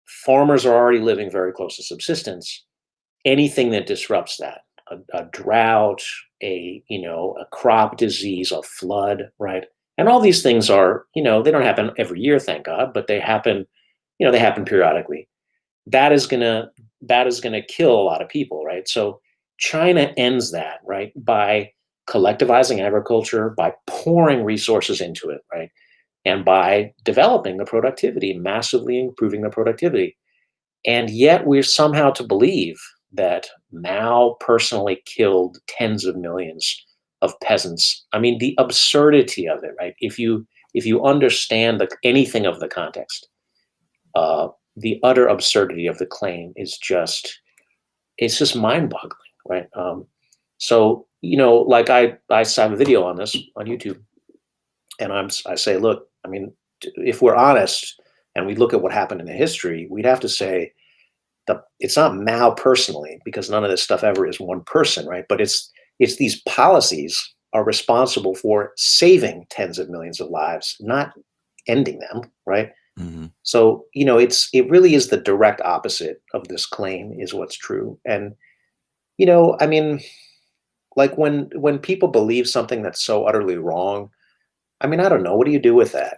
farmers are already living very close to subsistence. Anything that disrupts that, a drought, a crop disease, a flood, right? And all these things are, they don't happen every year, thank God, but they happen periodically. That is gonna kill a lot of people, right? So China ends that, right, by collectivizing agriculture, by pouring resources into it, right, and by developing the productivity, massively improving the productivity. And yet we're somehow to believe that Mao personally killed tens of millions of peasants. I mean, the absurdity of it, right? If you understand anything of the context, uh, the utter absurdity of the claim is just it's just mind-boggling, right? So like I have a video on this on YouTube, and I say, look, I mean, if we're honest and we look at what happened in the history, we'd have to say it's not Mao personally, because none of this stuff ever is one person, right? But it's these policies are responsible for saving tens of millions of lives, not ending them, right? Mm-hmm. So, it really is the direct opposite of this claim is what's true. And, I mean, like when people believe something that's so utterly wrong, I mean, I don't know. What do you do with that?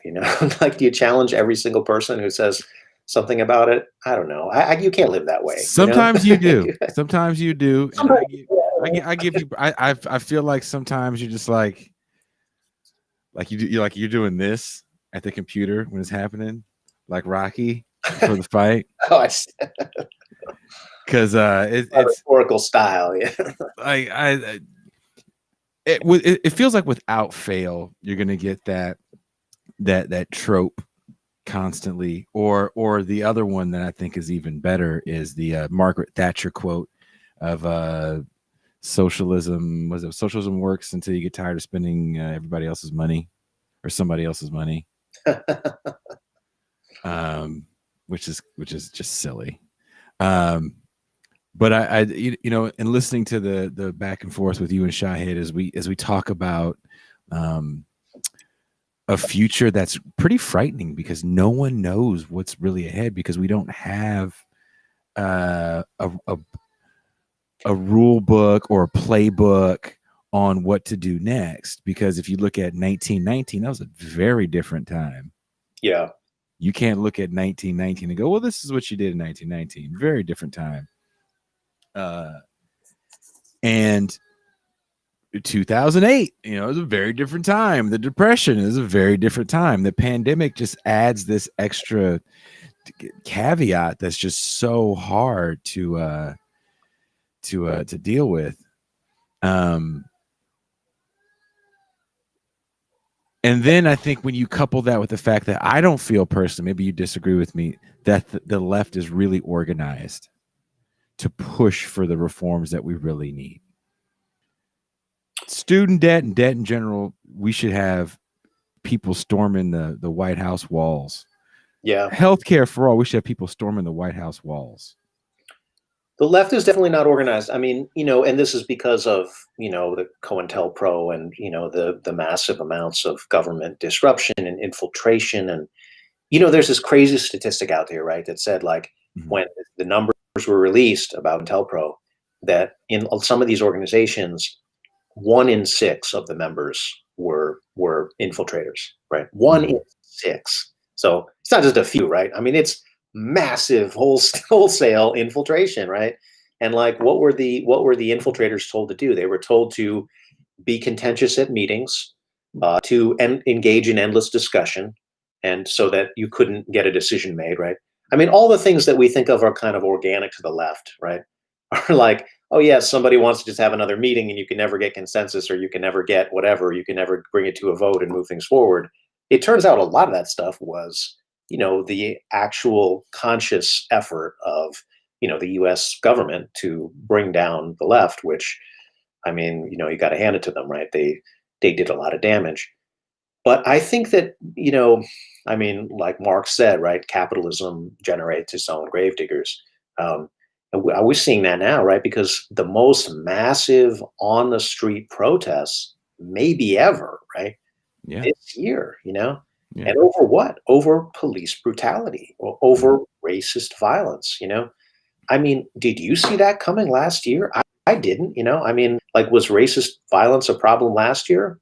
Like, do you challenge every single person who says something about it? I don't know. You can't live that way. Sometimes you do. Sometimes you do. And I give you. I feel like sometimes you're just like you're doing this at the computer when it's happening, like Rocky for the fight. Oh, I see. Because it's rhetorical style. Yeah. It feels like without fail you're gonna get that trope constantly, or the other one that I think is even better is the Margaret Thatcher quote of socialism works until you get tired of spending everybody else's money or somebody else's money. Which is just silly. But I in listening to the back and forth with you and Shahid as we talk about a future that's pretty frightening, because no one knows what's really ahead, because we don't have a rule book or a playbook on what to do next. Because if you look at 1919, that was a very different time. Yeah. You can't look at 1919 and go, well, this is what you did in 1919. Very different time. And 2008, is a very different time. The Depression is a very different time. The pandemic just adds this extra caveat that's just so hard to deal with. And then I think when you couple that with the fact that I don't feel personally, maybe you disagree with me, that the left is really organized to push for the reforms that we really need. Student debt and debt in general, we should have people storming the White House walls. Yeah. Healthcare for all, we should have people storming the White House walls. The left is definitely not organized. I mean, and this is because of, the COINTELPRO and, the massive amounts of government disruption and infiltration. And, there's this crazy statistic out there, right, that said, like, when the numbers were released about COINTELPRO, that in some of these organizations, 1 in 6 of the members were infiltrators, right? 1 in 6. So it's not just a few, right? I mean, it's massive wholesale infiltration, right? And like, what were the infiltrators told to do? They were told to be contentious at meetings, to engage in endless discussion, and so that you couldn't get a decision made, right? I mean, all the things that we think of are kind of organic to the left, right? Are like, oh yes, somebody wants to just have another meeting and you can never get consensus, or you can never get whatever, you can never bring it to a vote and move things forward. It turns out a lot of that stuff was, the actual conscious effort of, the US government to bring down the left, which, I mean, you got to hand it to them, right? They did a lot of damage. But I think that, I mean, like Marx said, right, capitalism generates its own gravediggers. And we're seeing that now, right? Because the most massive on the street protests maybe ever, right? Yeah. This year, Yeah. And over what? Over police brutality or over racist violence, I mean, did you see that coming last year? I didn't, I mean, like, was racist violence a problem last year?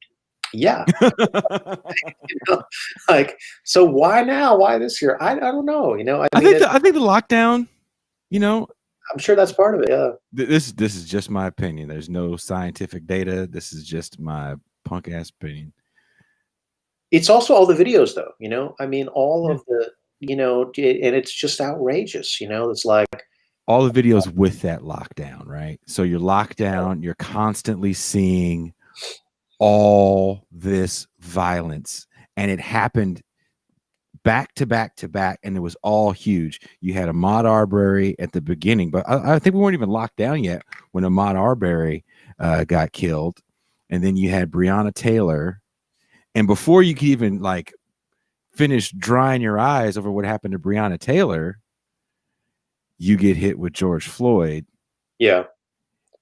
Yeah. Like, so why now? Why this year? I don't know. I think the lockdown, I'm sure that's part of it. Yeah. This is just my opinion. There's no scientific data. This is just my punk ass opinion. It's also all the videos, though. I mean, all of the, and it's just outrageous. It's like all the videos with that lockdown, right? So you're locked down. You're constantly seeing all this violence, and it happened back to back to back, and it was all huge. You had Ahmaud Arbery at the beginning, but I think we weren't even locked down yet when Ahmaud Arbery got killed, and then you had Breonna Taylor, and before you could even like finish drying your eyes over what happened to Breonna Taylor, you get hit with George Floyd. Yeah.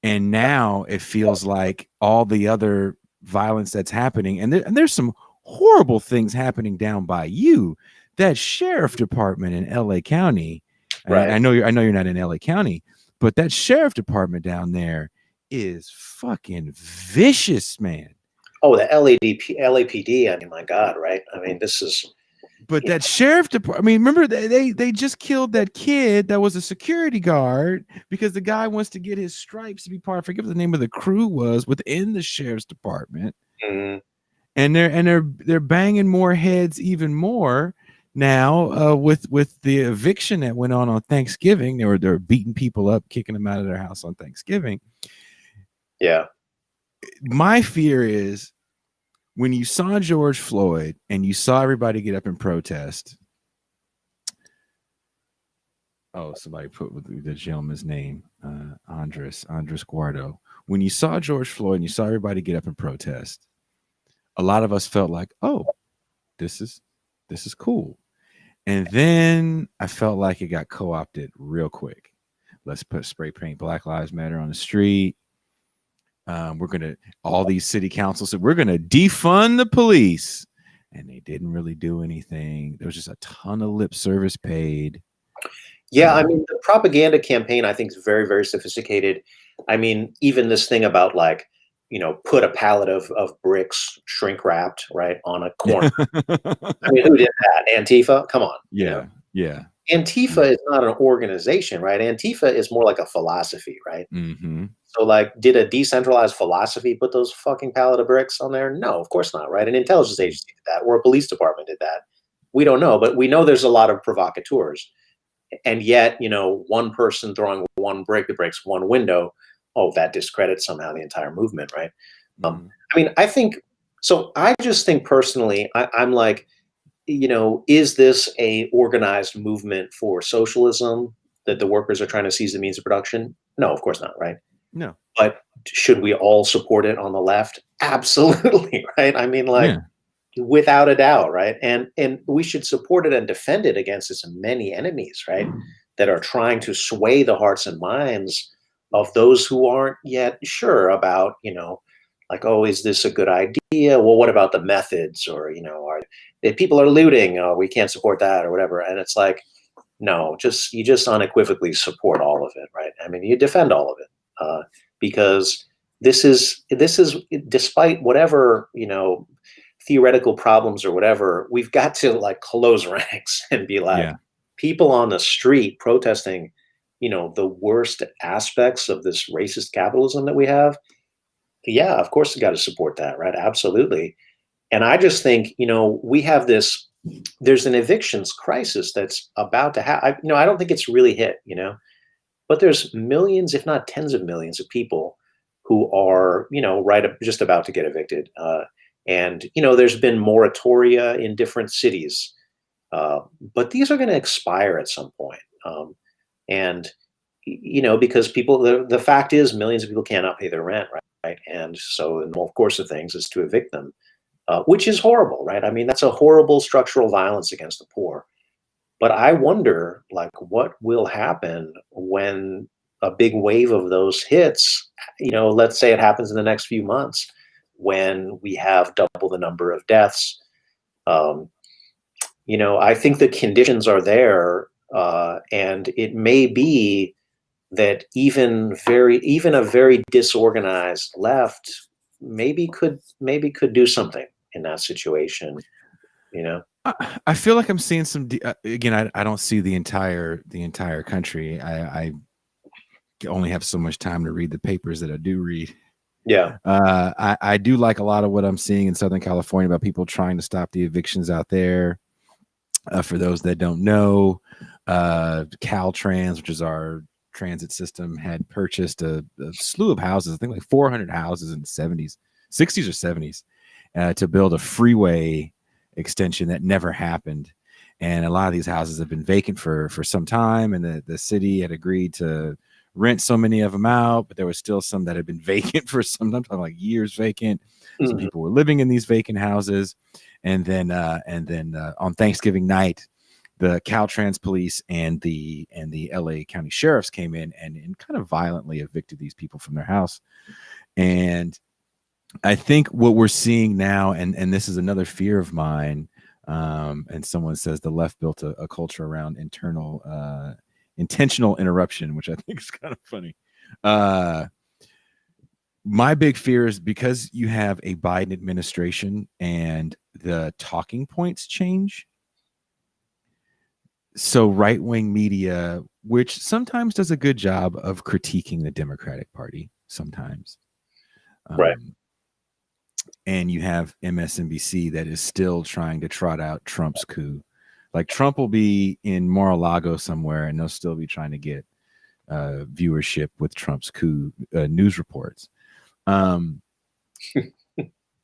And now it feels like all the other violence that's happening, and there's some horrible things happening down by you. That sheriff department in LA County, Right. I know you're not in LA County, but that sheriff department down there is fucking vicious, man. Oh, the LAPD. I mean, my God, right? I mean, this is. But that sheriff department, I mean, remember they just killed that kid that was a security guard because the guy wants to get his stripes to be part. I forget what the name of the crew was within the sheriff's department. Mm-hmm. And they're banging more heads even more now with the eviction that went on Thanksgiving. They're beating people up, kicking them out of their house on Thanksgiving. Yeah. My fear is when you saw George Floyd and you saw everybody get up and protest. Oh, somebody put the gentleman's name, Andres Guardo. When you saw George Floyd and you saw everybody get up and protest, a lot of us felt like, oh, this is cool. And then I felt like it got co-opted real quick. Let's spray paint Black Lives Matter on the street. All these city councils said, we're going to defund the police. And they didn't really do anything. There was just a ton of lip service paid. Yeah, I mean, the propaganda campaign, I think, is very, very sophisticated. I mean, even this thing about like, put a pallet of bricks shrink wrapped right on a corner. I mean, who did that? Antifa? Come on. Yeah. Yeah. Antifa is not an organization, right? Antifa is more like a philosophy, right? Mm-hmm. So like, did a decentralized philosophy put those fucking pallet of bricks on there? No, of course not, right? An intelligence agency did that, or a police department did that. We don't know, but we know there's a lot of provocateurs. And yet, one person throwing one brick that breaks one window, that discredits somehow the entire movement, right? I mean, I just think personally, I'm like, is this a organized movement for socialism that the workers are trying to seize the means of production? No, of course not, right? No. But should we all support it on the left? Absolutely, right? I mean, like, without a doubt, right? And we should support it and defend it against its many enemies, right? That are trying to sway the hearts and minds of those who aren't yet sure about, like, oh, is this a good idea? Well, what about the methods? Or, if people are looting, we can't support that or whatever. And it's like, no, you just unequivocally support all of it, right? I mean, you defend all of it because this is despite whatever, theoretical problems or whatever, we've got to like close ranks and be like, people on the street protesting, the worst aspects of this racist capitalism that we have. Yeah, of course you got to support that, right? Absolutely. And I just think, we have there's an evictions crisis that's about to happen. I don't think it's really hit, but there's millions, if not tens of millions of people who are, just about to get evicted. And, there's been moratoria in different cities, but these are going to expire at some point. And, because the fact is millions of people cannot pay their rent, right? And so the normal course of things is to evict them, which is horrible, right? I mean, that's a horrible structural violence against the poor. But I wonder, like, what will happen when a big wave of those hits, let's say it happens in the next few months, when we have double the number of deaths. I think the conditions are there, and it may be that even a very disorganized left maybe could do something in that situation. I feel like I'm seeing some. Again, I don't see the entire country. I only have so much time to read the papers that I do read. Yeah. I do like a lot of what I'm seeing in Southern California about people trying to stop the evictions out there. For those that don't know, Caltrans, which is our transit system, had purchased a slew of houses, I think like 400 houses in the 60s or 70s, to build a freeway extension that never happened. And a lot of these houses have been vacant for some time, and the city had agreed to rent so many of them out, but there was still some that had been vacant for sometimes like years vacant. Some people were living in these vacant houses. And then on Thanksgiving night, the Caltrans police and the LA County sheriffs came in and kind of violently evicted these people from their house. And I think what we're seeing now, and this is another fear of mine, and someone says the left built a culture around intentional interruption, which I think is kind of funny. My big fear is because you have a Biden administration and the talking points change. So right-wing media, which sometimes does a good job of critiquing the Democratic Party, sometimes. Right. And you have MSNBC that is still trying to trot out Trump's coup. Like Trump will be in Mar-a-Lago somewhere and they'll still be trying to get viewership with Trump's coup news reports.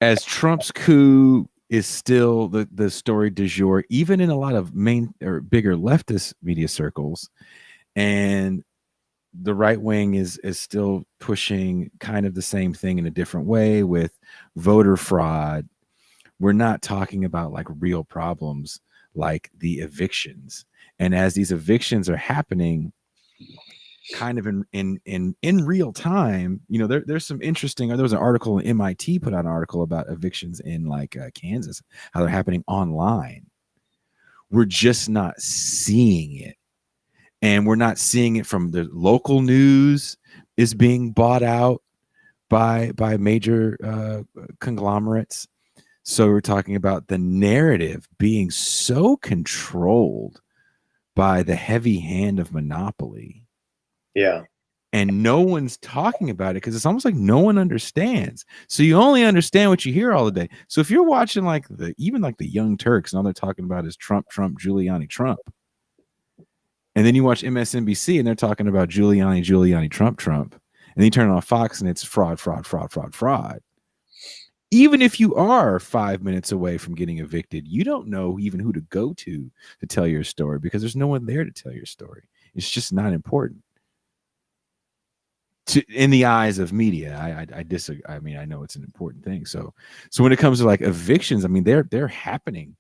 As Trump's coup is still the story du jour, even in a lot of main or bigger leftist media circles, and the right wing is still pushing kind of the same thing in a different way with voter fraud. We're not talking about like real problems like the evictions. And as these evictions are happening kind of in real time, you know, there's some interesting, there was an article, MIT put out an article about evictions in like Kansas, how they're happening online. We're just not seeing it. And we're not seeing it from the local news is being bought out by major conglomerates. So we're talking about the narrative being so controlled by the heavy hand of monopoly. Yeah. And no one's talking about it because it's almost like no one understands. So you only understand what you hear all the day. So if you're watching like even like the Young Turks and all they're talking about is Trump, Giuliani, Trump. And then you watch MSNBC and they're talking about Giuliani, Trump. And then you turn on Fox and it's fraud. Even if you are 5 minutes away from getting evicted, you don't know even who to go to tell your story because there's no one there to tell your story. It's just not important. In the eyes of media, I disagree. I mean, I know it's an important thing. So when it comes to like evictions, I mean, they're happening.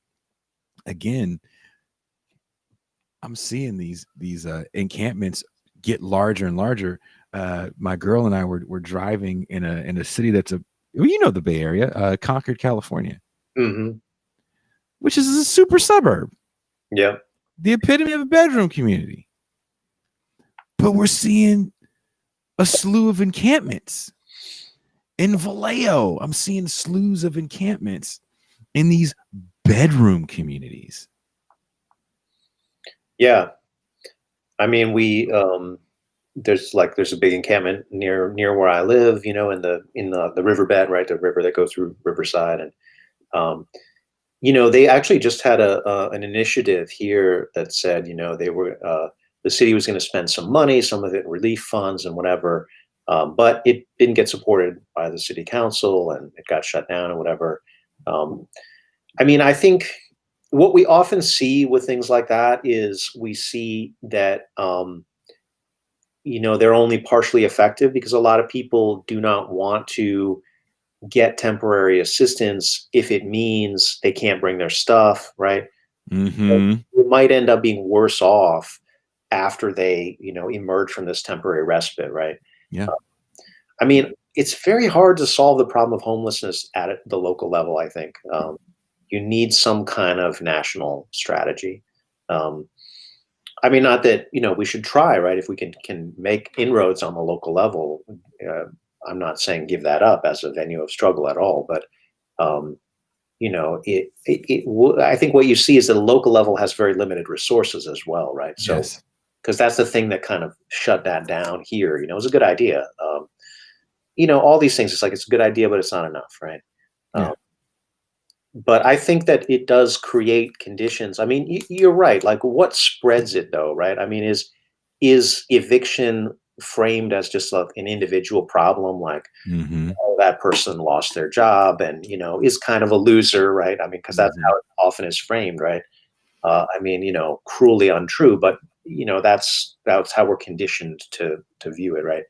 Again, I'm seeing these encampments get larger and larger. My girl and I were driving in a city that's you know the Bay Area, Concord, California, which is a super suburb. Yeah, the epitome of a bedroom community. But we're seeing a slew of encampments in Vallejo. I'm seeing slews of encampments in these bedroom communities. Yeah, I mean, there's a big encampment near where I live, you know, in the riverbed, right, the river that goes through Riverside, and you know, they actually just had an initiative here that said, you know, they were the city was going to spend some money, some of it in relief funds and whatever, but it didn't get supported by the city council and it got shut down and whatever. I mean, I think what we often see with things like that is we see that, you know, they're only partially effective because a lot of people do not want to get temporary assistance if it means they can't bring their stuff, right? Mm-hmm. You might end up being worse off after they, you know, emerge from this temporary respite, right? Yeah. I mean, it's very hard to solve the problem of homelessness at the local level, I think. You need some kind of national strategy. I mean, not that, you know, we should try, right? If we can make inroads on the local level, I'm not saying give that up as a venue of struggle at all, but you know, I think what you see is that the local level has very limited resources as well, right? So, Yes. because that's the thing that kind of shut that down here. You know, it was a good idea. You know, all these things, it's like it's a good idea, but it's not enough, right? Yeah. But I think that it does create conditions. I mean, you're right. Like, what spreads it, though, right? I mean, is eviction framed as just like an individual problem, like that person lost their job and, you know, is kind of a loser, right? I mean, because that's how it often is framed, right? I mean, you know, cruelly untrue, but that's how we're conditioned to view it, right?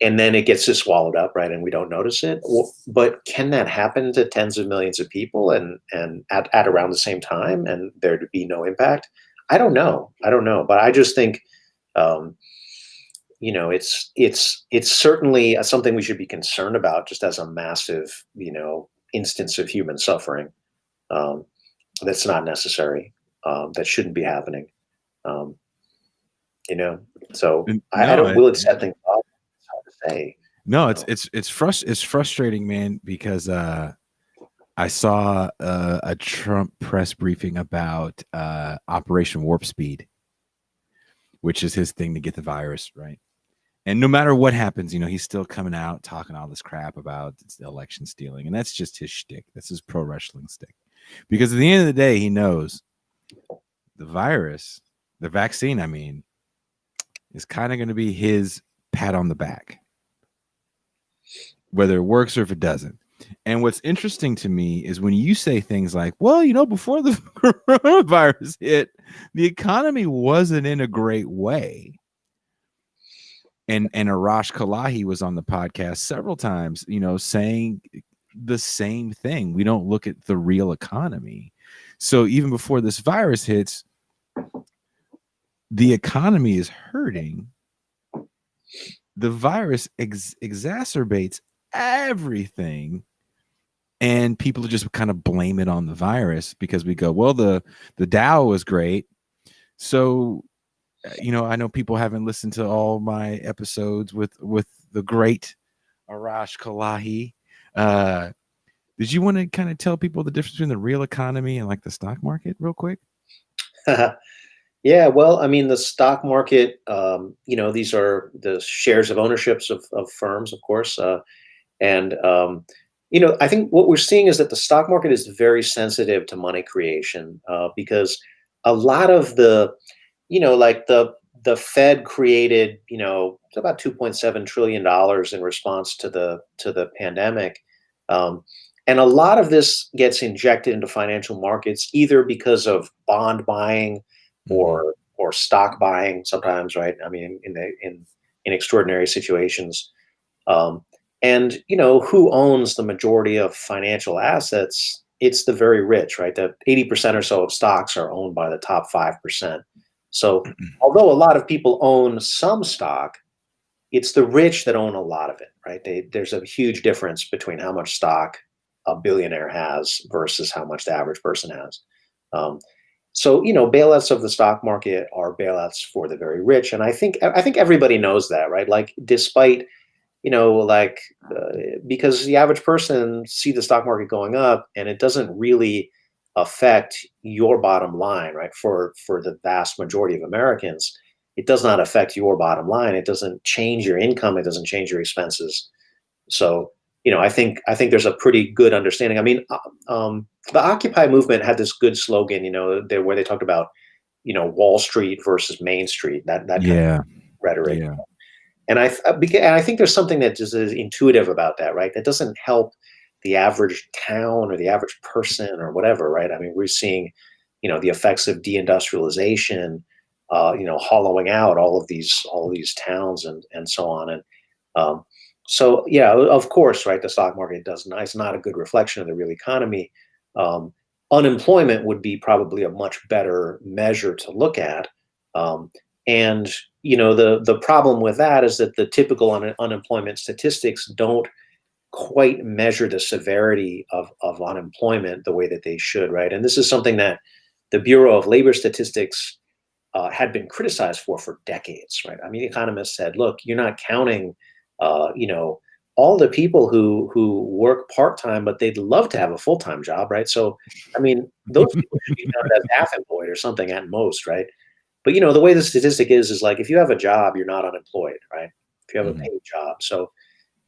And then it gets just swallowed up, right? And we don't notice it. But can that happen to tens of millions of people and at around the same time, and there to be no impact? I don't know. But I just think, it's certainly something we should be concerned about, just as a massive, instance of human suffering that's not necessary, that shouldn't be happening. So I don't. Will it set things up? It's hard to say. No, it's frustrating, man, because I saw a Trump press briefing about Operation Warp Speed, which is his thing to get the virus, right? And no matter what happens, he's still coming out talking all this crap about election stealing, and that's just his shtick. That's his pro wrestling stick. Because at the end of the day, he knows the virus, the vaccine, is kind of going to be his pat on the back, whether it works or if it doesn't. And what's interesting to me is when you say things like, well, before the coronavirus hit, the economy wasn't in a great way. And Arash Kalahi was on the podcast several times, saying the same thing. We don't look at the real economy. So even before this virus hits, the economy is hurting. The virus exacerbates everything, and people just kind of blame it on the virus because we go, well, the Dow was great. So, I know people haven't listened to all my episodes with the great Arash Kalahi. Did you want to kind of tell people the difference between the real economy and like the stock market real quick? Yeah, well, the stock market, these are the shares of ownerships of firms, of course. And I think what we're seeing is that the stock market is very sensitive to money creation, because a lot of the, like the Fed created, about $2.7 trillion in response to the pandemic. And a lot of this gets injected into financial markets, either because of bond buying or stock buying sometimes, right? In extraordinary situations. And who owns the majority of financial assets? It's the very rich, right? That 80% or so of stocks are owned by the top 5%. So although a lot of people own some stock, it's the rich that own a lot of it, right? There's a huge difference between how much stock a billionaire has versus how much the average person has. So bailouts of the stock market are bailouts for the very rich, and I think everybody knows that, right? Like, despite because the average person see the stock market going up, and it doesn't really affect your bottom line, right? For the vast majority of Americans, it does not affect your bottom line. It doesn't change your income. It doesn't change your expenses. So, I think there's a pretty good understanding. The Occupy movement had this good slogan, where they talked about, Wall Street versus Main Street, that kind of rhetoric. Yeah. And I think there's something that just is intuitive about that, right? That doesn't help the average town or the average person or whatever, right? We're seeing, the effects of deindustrialization, hollowing out all of these towns and so on. And so, yeah, of course, right, the stock market it's not a good reflection of the real economy. Unemployment would be probably a much better measure to look at. And the problem with that is that the typical unemployment statistics don't quite measure the severity of unemployment the way that they should, right? And this is something that the Bureau of Labor Statistics had been criticized for decades, right? Economists said, look, you're not counting, all the people who work part-time, but they'd love to have a full-time job, right? So, those people should be counted as half employed or something at most, right? But the way the statistic is like, if you have a job, you're not unemployed, right? If you have a paid job. So,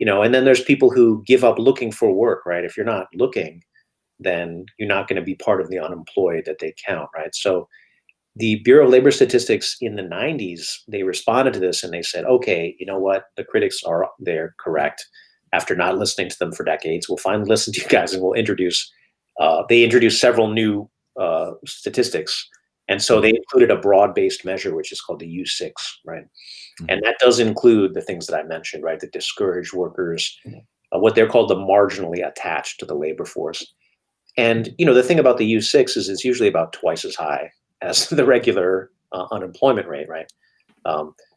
and then there's people who give up looking for work, right? If you're not looking, then you're not going to be part of the unemployed that they count, right? So the Bureau of Labor Statistics in the 90s, they responded to this and they said, okay, you know what? The critics they're correct. After not listening to them for decades, we'll finally listen to you guys and we'll introduce, they introduced several new statistics And so they included a broad-based measure, which is called the U6, right? Mhm. And that does include the things that I mentioned, right? The discouraged workers, what they're called the marginally attached to the labor force. And, the thing about the U6 is it's usually about twice as high as the regular unemployment rate, right?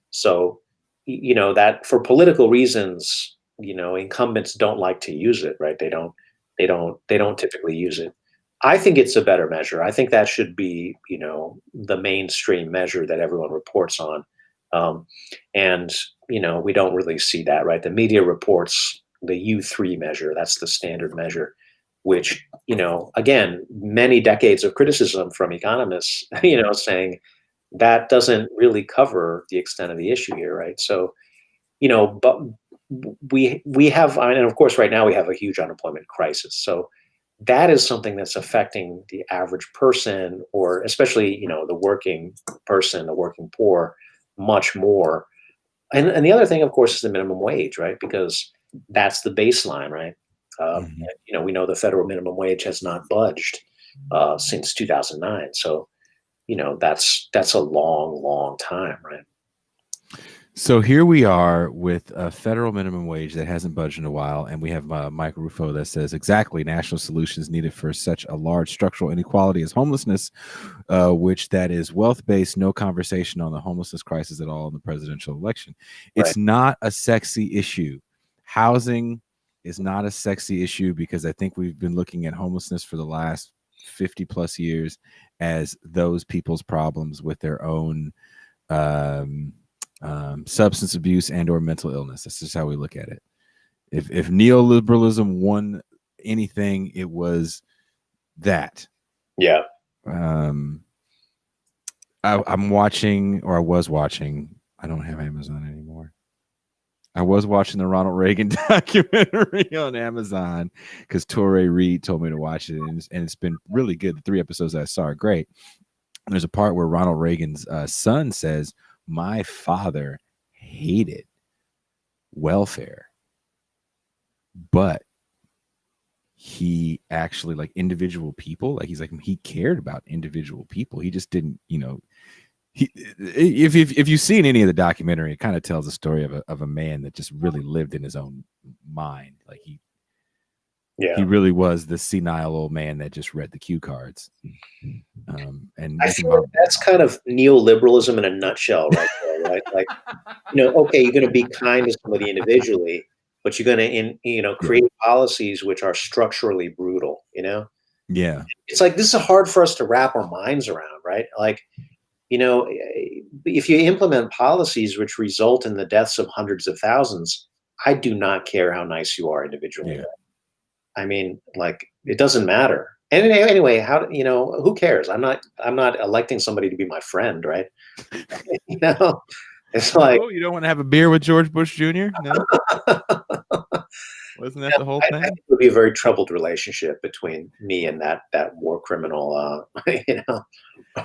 So, that for political reasons, incumbents don't like to use it, right? They don't typically use it. I think it's a better measure. I think that should be, the mainstream measure that everyone reports on. Um, and, we don't really see that, right? The media reports the U3 measure. That's the standard measure, which, again, many decades of criticism from economists, saying that doesn't really cover the extent of the issue here, right? So, but we have, and of course, right now we have a huge unemployment crisis. So that is something that's affecting the average person, or especially, the working person, the working poor, much more. And the other thing, of course, is the minimum wage, right? Because that's the baseline, right? Mhm. We know the federal minimum wage has not budged since 2009. So, that's a long, long time, right? So here we are with a federal minimum wage that hasn't budged in a while, and we have Mike Rufo that says exactly national solutions needed for such a large structural inequality as homelessness, which that is wealth-based, no conversation on the homelessness crisis at all in the presidential election. Right. It's not a sexy issue. Housing is not a sexy issue because I think we've been looking at homelessness for the last 50 plus years as those people's problems with their own substance abuse and or mental illness. That's just how we look at it. If neoliberalism won anything, it was that. Yeah. I'm watching, or I was watching. I don't have Amazon anymore. I was watching the Ronald Reagan documentary on Amazon because Torrey Reed told me to watch it, and it's been really good. The 3 episodes that I saw are great. And there's a part where Ronald Reagan's son says, "My father hated welfare, but he actually like individual people. Like he cared about individual people. He just didn't, if you've seen any of the documentary, it kind of tells a story of a man that just really lived in his own mind. Like he really was the senile old man that just read the cue cards." And I feel like that's kind of neoliberalism in a nutshell, right there, right? Like, okay, you're going to be kind to somebody individually, but you're going to create policies which are structurally brutal. Yeah. It's like, this is hard for us to wrap our minds around, right? Like, if you implement policies which result in the deaths of hundreds of thousands, I do not care how nice you are individually. Yeah. I mean, like, it doesn't matter. And anyway, who cares? I'm not electing somebody to be my friend, right? It's like, you don't want to have a beer with George Bush Jr.? No. Wasn't that the whole thing? I think it would be a very troubled relationship between me and that war criminal.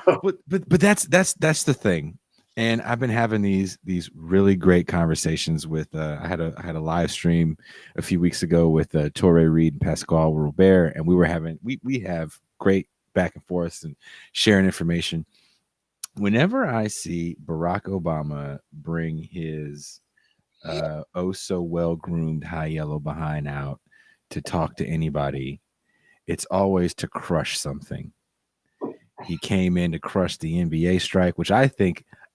But that's the thing. And I've been having these really great conversations with I had a live stream a few weeks ago with Torrey Reed and Pascal Bair, and we have great back and forth and sharing information. Whenever I see Barack Obama bring his oh so well groomed high yellow behind out to talk to anybody, it's always to crush something. He came in to crush the NBA strike, which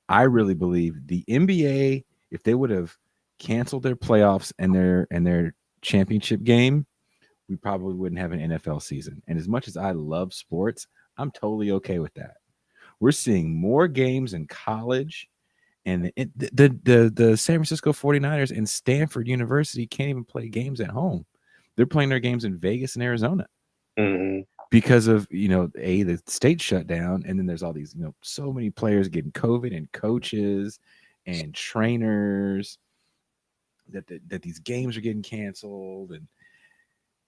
I really believe the NBA, if they would have canceled their playoffs and their championship game, we probably wouldn't have an NFL season. And as much as I love sports, I'm totally okay with that. We're seeing more games in college, and the San Francisco 49ers and Stanford University can't even play games at home. They're playing their games in Vegas and Arizona. Mm-hmm. Because of, the state shutdown. And then there's all these, so many players getting COVID, and coaches and trainers that these games are getting canceled. And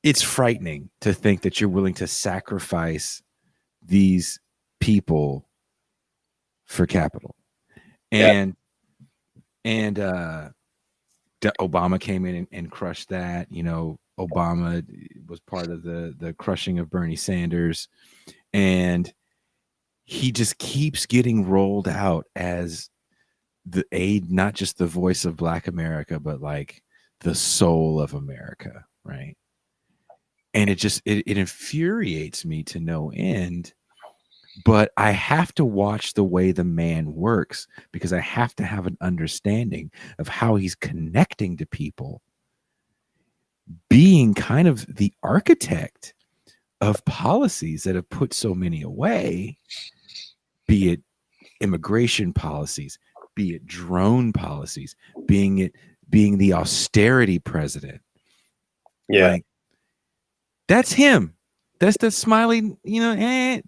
it's frightening to think that you're willing to sacrifice these people for capital. And Obama came in and crushed that. Obama was part of the crushing of Bernie Sanders, and he just keeps getting rolled out as not just the voice of Black America, but like the soul of America, right? And it infuriates me to no end. But I have to watch the way the man works, because I have to have an understanding of how he's connecting to people, being kind of the architect of policies that have put so many away, be it immigration policies, be it drone policies, being the austerity president. Yeah. Like, that's him. That's the smiley,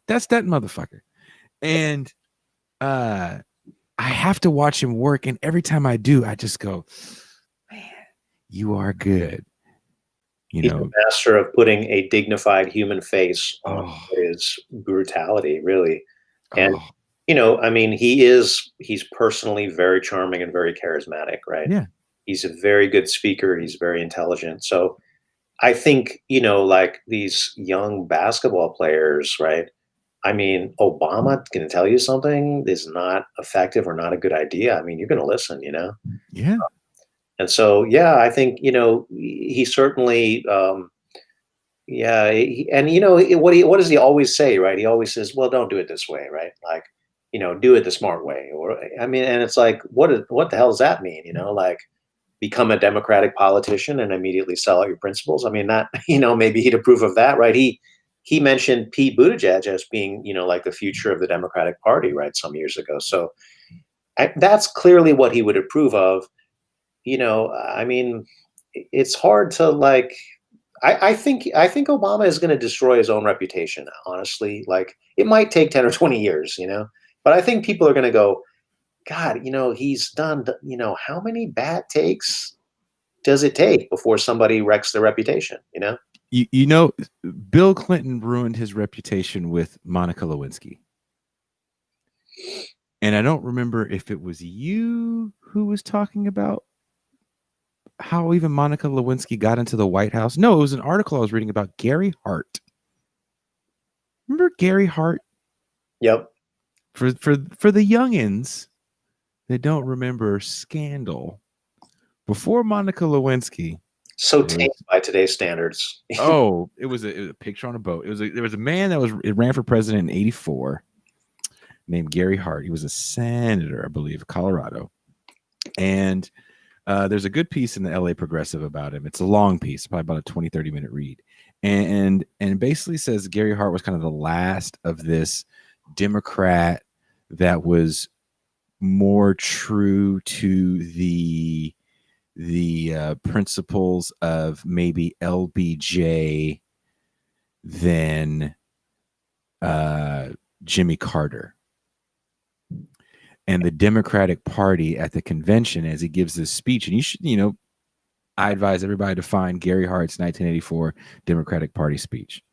that's that motherfucker. And I have to watch him work. And every time I do, I just go, man, you are good. He's a master of putting a dignified human face on his brutality, really. And, I mean, he's personally very charming and very charismatic, right? Yeah. He's a very good speaker. He's very intelligent. So I think, like these young basketball players, right? I mean, Obama can tell you something is not effective or not a good idea. I mean, you're going to listen, Yeah. And so, yeah, I think, he certainly, and what does he always say, right? He always says, well, don't do it this way, right? Like, do it the smart way. Or, I mean, and it's like, what the hell does that mean? Like, become a Democratic politician and immediately sell out your principles. I mean, that, maybe he'd approve of that, right? He mentioned Pete Buttigieg as being, like the future of the Democratic Party, right? Some years ago. So that's clearly what he would approve of. I mean, it's hard to like, I think Obama is going to destroy his own reputation, honestly. Like, it might take 10 or 20 years, but I think people are going to go, God, he's done, how many bad takes does it take before somebody wrecks their reputation, Bill Clinton ruined his reputation with Monica Lewinsky. And I don't remember if it was you who was talking about how even Monica Lewinsky got into the White House. No, it was an article I was reading about Gary Hart. Remember Gary Hart? Yep. For the youngins that don't remember Scandal, before Monica Lewinsky. So tame by today's standards. It was a picture on a boat. There was a man that ran for president in '84 named Gary Hart. He was a senator, I believe, Colorado. And there's a good piece in the LA Progressive about him. It's a long piece, probably about a 20-30 minute read. And basically says Gary Hart was kind of the last of this Democrat that was more true to the principles of maybe LBJ than Jimmy Carter. And the Democratic Party at the convention, as he gives this speech, and you should, I advise everybody to find Gary Hart's 1984 Democratic Party speech.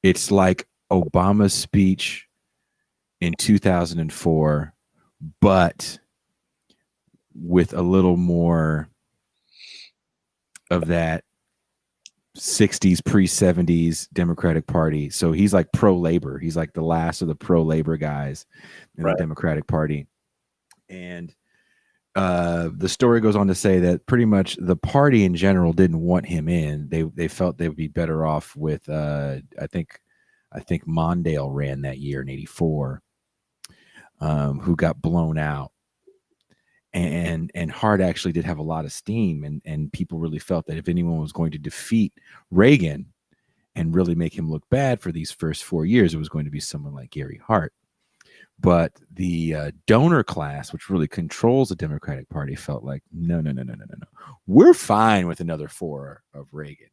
It's like Obama's speech in 2004, but with a little more of that 60s, pre-70s Democratic Party. So he's like pro-labor. He's like the last of the pro-labor guys in the Democratic Party. And the story goes on to say that pretty much the party in general didn't want him in. They felt they would be better off with I think Mondale ran that year in '84, who got blown out. And Hart actually did have a lot of steam, and people really felt that if anyone was going to defeat Reagan and really make him look bad for these first 4 years, it was going to be someone like Gary Hart. But the donor class, which really controls the Democratic Party, felt like, no. We're fine with another 4 of Reagan.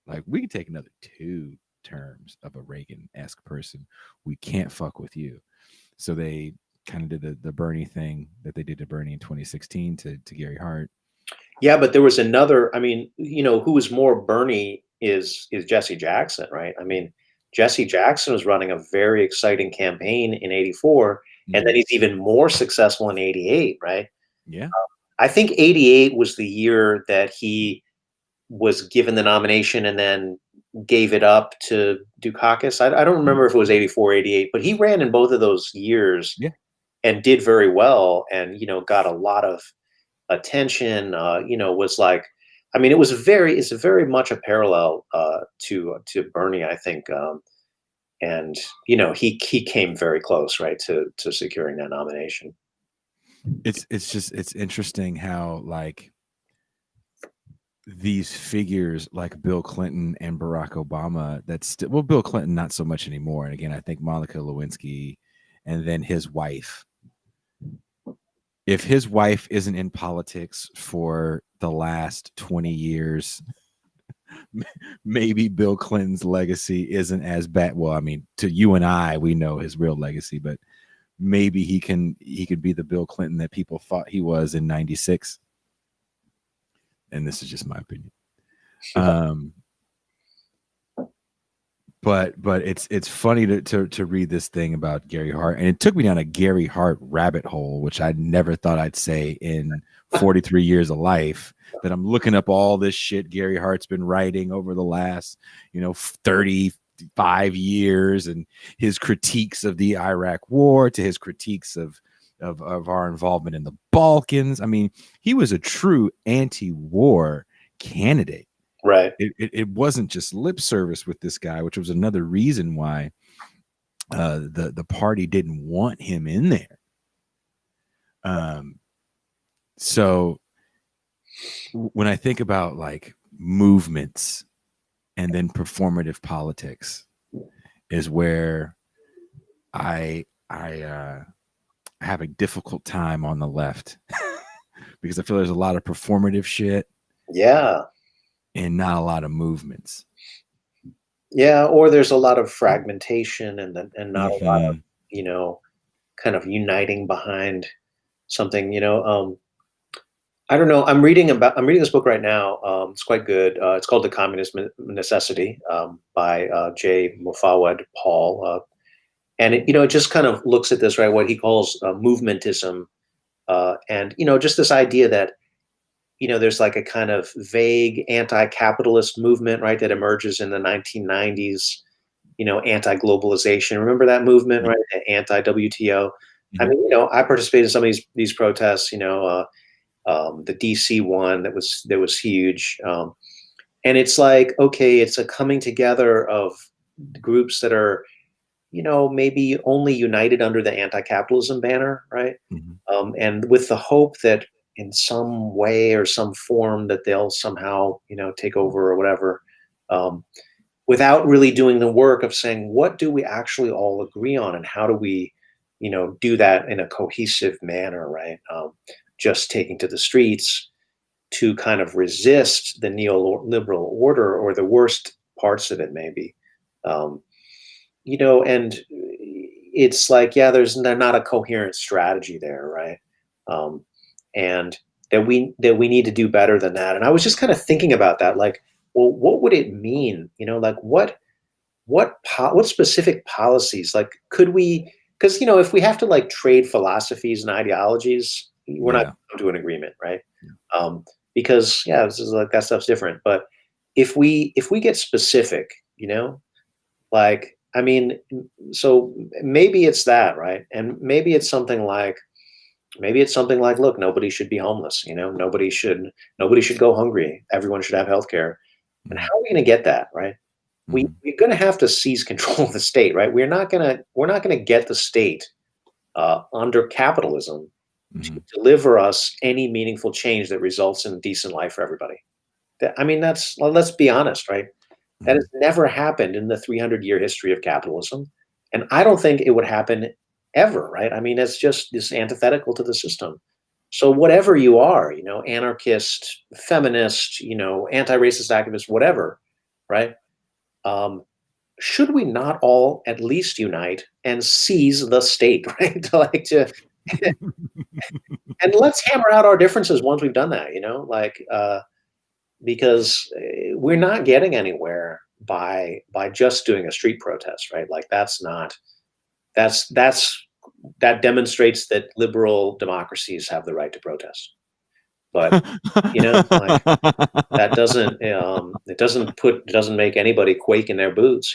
Like, we can take another 2 terms of a Reagan-esque person. We can't fuck with you. So they kind of did the Bernie thing that they did to Bernie in 2016 to Gary Hart. Yeah, but there was another, I mean, who was more Bernie is Jesse Jackson, right? I mean, Jesse Jackson was running a very exciting campaign in '84, and then he's even more successful in '88, right? Yeah. I think '88 was the year that he was given the nomination and then gave it up to Dukakis. I don't remember if it was 84, 88, but he ran in both of those years Yeah. and did very well, and got a lot of attention. Was like, I mean, it's very much a parallel to Bernie, I think. And he came very close, right, to securing that nomination. It's interesting how like these figures like Bill Clinton and Barack Obama, that's still, well, Bill Clinton not so much anymore, and again I think Monica Lewinsky, and then his wife. If his wife isn't in politics for the last 20 years, maybe Bill Clinton's legacy isn't as bad. Well, I mean, to you and I, we know his real legacy, but maybe he could be the Bill Clinton that people thought he was in 96. And this is just my opinion. But it's funny to read this thing about Gary Hart, and it took me down a Gary Hart rabbit hole, which I never thought I'd say in 43 years of life. That I'm looking up all this shit Gary Hart's been writing over the last 35 years, and his critiques of the Iraq War to his critiques of our involvement in the Balkans. I mean, he was a true anti-war candidate. Right. It wasn't just lip service with this guy, which was another reason why the party didn't want him in there. So when I think about like movements and then performative politics is where I have a difficult time on the left because I feel there's a lot of performative shit. Yeah. And not a lot of movements. Yeah, or there's a lot of fragmentation and not a lot of, kind of uniting behind something, I don't know. I'm reading this book right now. It's quite good. It's called The Communist Necessity by J. Mufawad Paul. And it just kind of looks at this, right, what he calls movementism. And, just this idea that, there's like a kind of vague anti-capitalist movement, right, that emerges in the 1990s, anti-globalization. Remember that movement, right? The anti-WTO. Mm-hmm. I mean, I participated in some of these protests, the DC one that was huge. And it's like, okay, it's a coming together of groups that are, maybe only united under the anti-capitalism banner, right? Mm-hmm. And with the hope that in some way or some form that they'll somehow, take over or whatever, without really doing the work of saying, what do we actually all agree on and how do we, do that in a cohesive manner, right? Just taking to the streets to kind of resist the neoliberal order or the worst parts of it, maybe. And it's like, yeah, there's not a coherent strategy there, right? And that we need to do better than that. And I was just kind of thinking about that, like, well, what would it mean? Like what specific policies, like, could we? Because if we have to like trade philosophies and ideologies, we're not going to an agreement, right? Yeah. Because this is like that stuff's different. But if we get specific, like, I mean, so maybe it's that, right? And maybe it's something like, look, nobody should be homeless. Nobody should go hungry. Everyone should have healthcare. Mm-hmm. And how are we going to get that, right? Mm-hmm. We're going to have to seize control of the state, right? We're not going to get the state under capitalism mm-hmm. to deliver us any meaningful change that results in a decent life for everybody. Let's be honest, right? Mm-hmm. That has never happened in the 300-year history of capitalism. And I don't think it would happen ever, right? I mean, it's just this antithetical to the system. So whatever you are, anarchist, feminist, anti-racist activist, whatever, right? Should we not all at least unite and seize the state, right? And let's hammer out our differences once we've done that, because we're not getting anywhere by just doing a street protest, right? Like that demonstrates that liberal democracies have the right to protest. But like that doesn't it doesn't make anybody quake in their boots.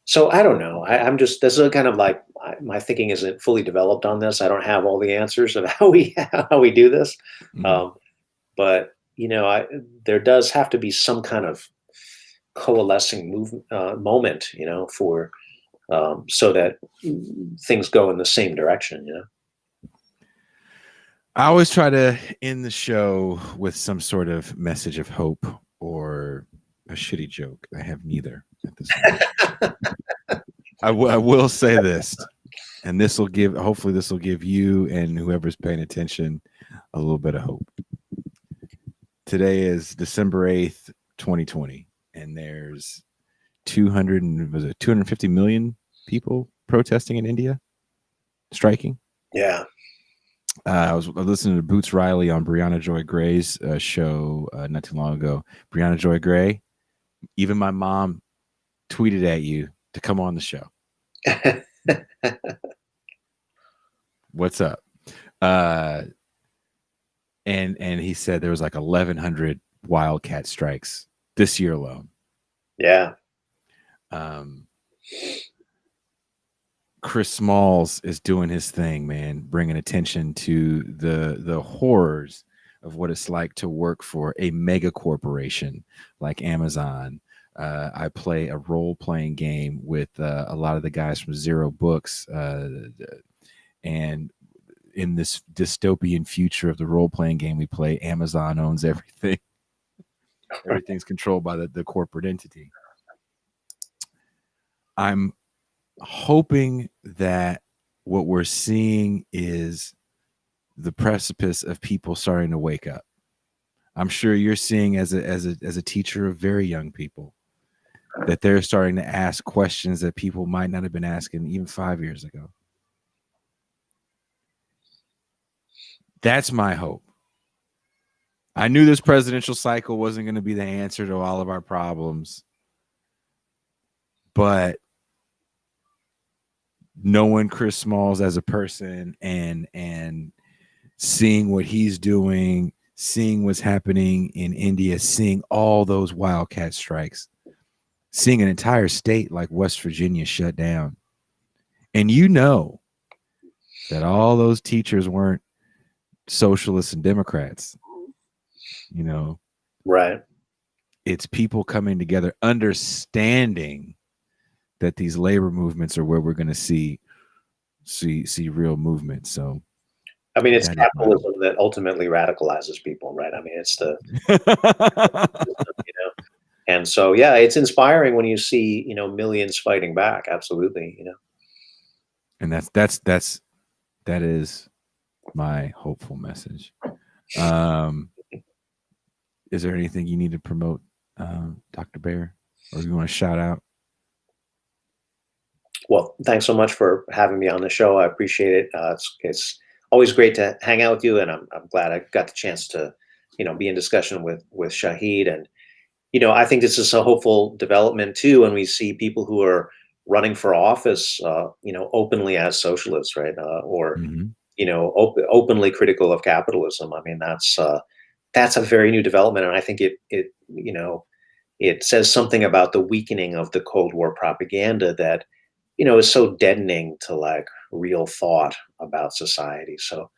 So I don't know. I'm just, this is kind of like my thinking isn't fully developed on this. I don't have all the answers of how we do this. Mhm. But there does have to be some kind of coalescing moment, for so that things go in the same direction. I always try to end the show with some sort of message of hope or a shitty joke. I have neither at this moment. I will say this, and hopefully this will give you and whoever's paying attention a little bit of hope. Today is December 8th, 2020, and there's 250 million people protesting in India, striking. Yeah. I was listening to Boots Riley on Brianna Joy Gray's show not too long ago. Brianna Joy Gray, even my mom tweeted at you to come on the show. What's up? And he said there was like 1,100 wildcat strikes this year alone. Yeah. Chris Smalls is doing his thing, man, bringing attention to the horrors of what it's like to work for a mega corporation like Amazon. I play a role-playing game with a lot of the guys from Zero Books, and in this dystopian future of the role-playing game we play, Amazon owns everything. Everything's controlled by the corporate entity. I'm hoping that what we're seeing is the precipice of people starting to wake up. I'm sure you're seeing as a teacher of very young people that they're starting to ask questions that people might not have been asking even 5 years ago. That's my hope. I knew this presidential cycle wasn't going to be the answer to all of our problems, but knowing Chris Smalls as a person and seeing what he's doing, seeing what's happening in India, seeing all those wildcat strikes, seeing an entire state like West Virginia shut down. And that all those teachers weren't socialists and Democrats. Right. It's people coming together, understanding that these labor movements are where we're going to see real movement. So, I mean, it's capitalism that ultimately radicalizes people, right? I mean, it's the, and so, yeah, it's inspiring when you see, millions fighting back. Absolutely. And that is my hopeful message. Is there anything you need to promote, Dr. Bair, or you want to shout out? Well, thanks so much for having me on the show. I appreciate it. It's always great to hang out with you, and I'm glad I got the chance to, be in discussion with Shahid. And I think this is a hopeful development too, when we see people who are running for office, openly as socialists, right, or openly critical of capitalism. I mean, that's a very new development, and I think it says something about the weakening of the Cold War propaganda that is so deadening to like real thought about society. So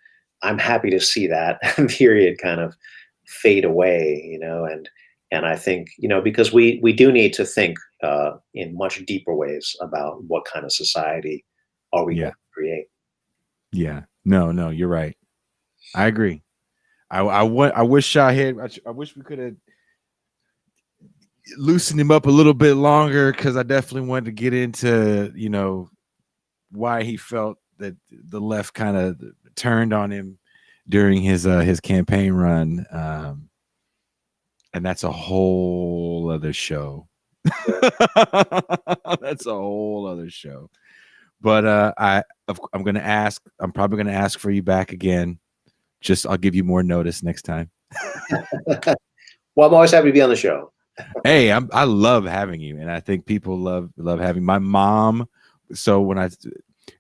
I'm happy to see that period kind of fade away, and I think, because we do need to think in much deeper ways about what kind of society are we going to create. Yeah, no, you're right. I agree. I wish Shahid, I wish we could have loosened him up a little bit longer, because I definitely wanted to get into, why he felt that the left kind of turned on him during his campaign run. And that's a whole other show. That's a whole other show. But I'm going to ask. I'm probably going to ask for you back again. I'll give you more notice next time. Well, I'm always happy to be on the show. Hey, I love having you, and I think people love having my mom. So when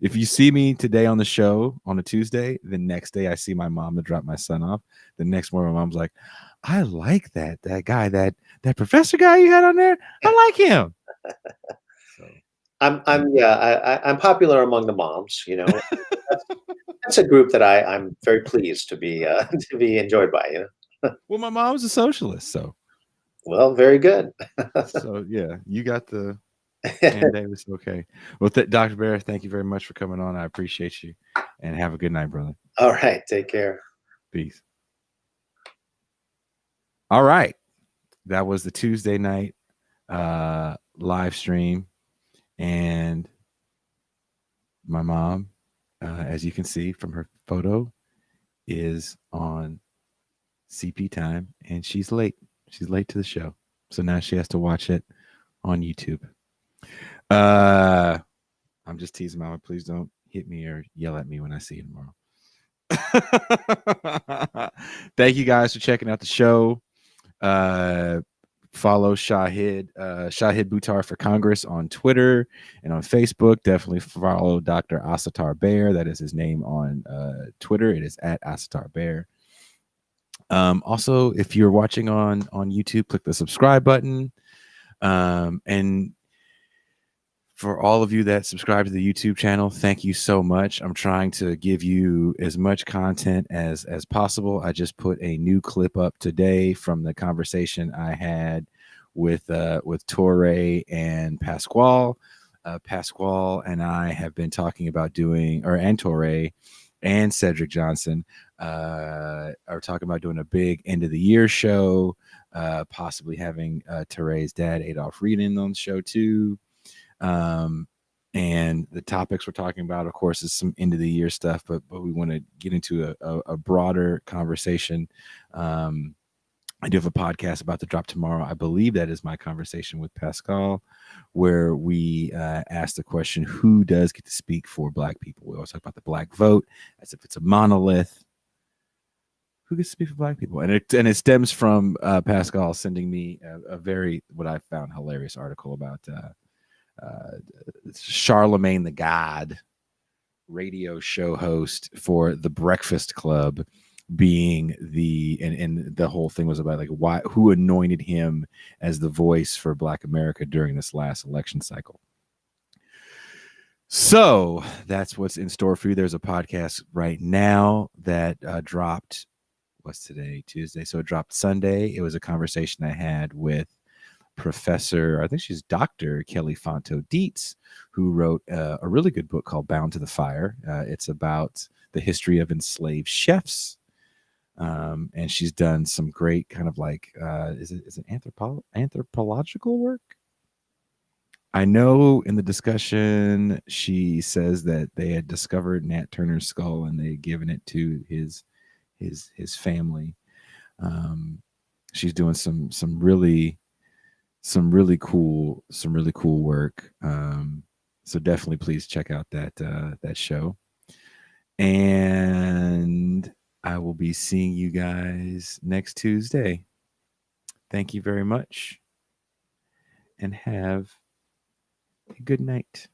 If you see me today on the show on a Tuesday, the next day I see my mom to drop my son off. The next morning, my mom's like, "I like that guy, that professor guy you had on there. I like him." So I'm popular among the moms. That's, that's a group that I'm very pleased to be to be enjoyed by. well, my mom's a socialist, so Well, very good. yeah, you got the Cam Davis. Okay. Well, Dr. Bair, thank you very much for coming on. I appreciate you, and have a good night, brother. All right, take care. Peace. All right, that was the Tuesday night live stream, and my mom, as you can see from her photo, is on CP time, and she's late. She's late to the show, so now she has to watch it on YouTube. I'm just teasing, Mama. Please don't hit me or yell at me when I see you tomorrow. Thank you guys for checking out the show. Follow Shahid Buttar for Congress on Twitter and on Facebook. Definitely follow Dr. Asatar Bair. That is his name on Twitter. It is at Asatar Bair. Also, if you're watching on YouTube, click the subscribe button. And for all of you that subscribe to the YouTube channel, thank you so much. I'm trying to give you as much content as possible. I just put a new clip up today from the conversation I had with Torre and Pasquale. Pasquale and I have been talking about doing, and Torre and Cedric Johnson are talking about doing a big end of the year show, possibly having Torre's dad, Adolf Reagan, on the show too. And the topics we're talking about, of course, is some end of the year stuff, but we want to get into a broader conversation. I do have a podcast about to drop tomorrow. I believe that is my conversation with Pascal, where we ask the question, who does get to speak for Black people? We always talk about the Black vote as if it's a monolith. Who gets to speak for Black people? And it stems from Pascal sending me a very, what I found hilarious article about Charlemagne the God, radio show host for the Breakfast Club, being and the whole thing was about like who anointed him as the voice for Black America during this last election cycle. So that's what's in store for you. There's a podcast right now that dropped. What's today? Tuesday. So it dropped Sunday. It was a conversation I had with Professor, I think she's Dr. Kelly Fonto Dietz, who wrote a really good book called Bound to the Fire. It's about the history of enslaved chefs. And she's done some great kind of like, is it anthropological work? I know in the discussion, she says that they had discovered Nat Turner's skull and they had given it to his family. She's doing some really cool work. So definitely please check out that show. And I will be seeing you guys next Tuesday. Thank you very much and have a good night.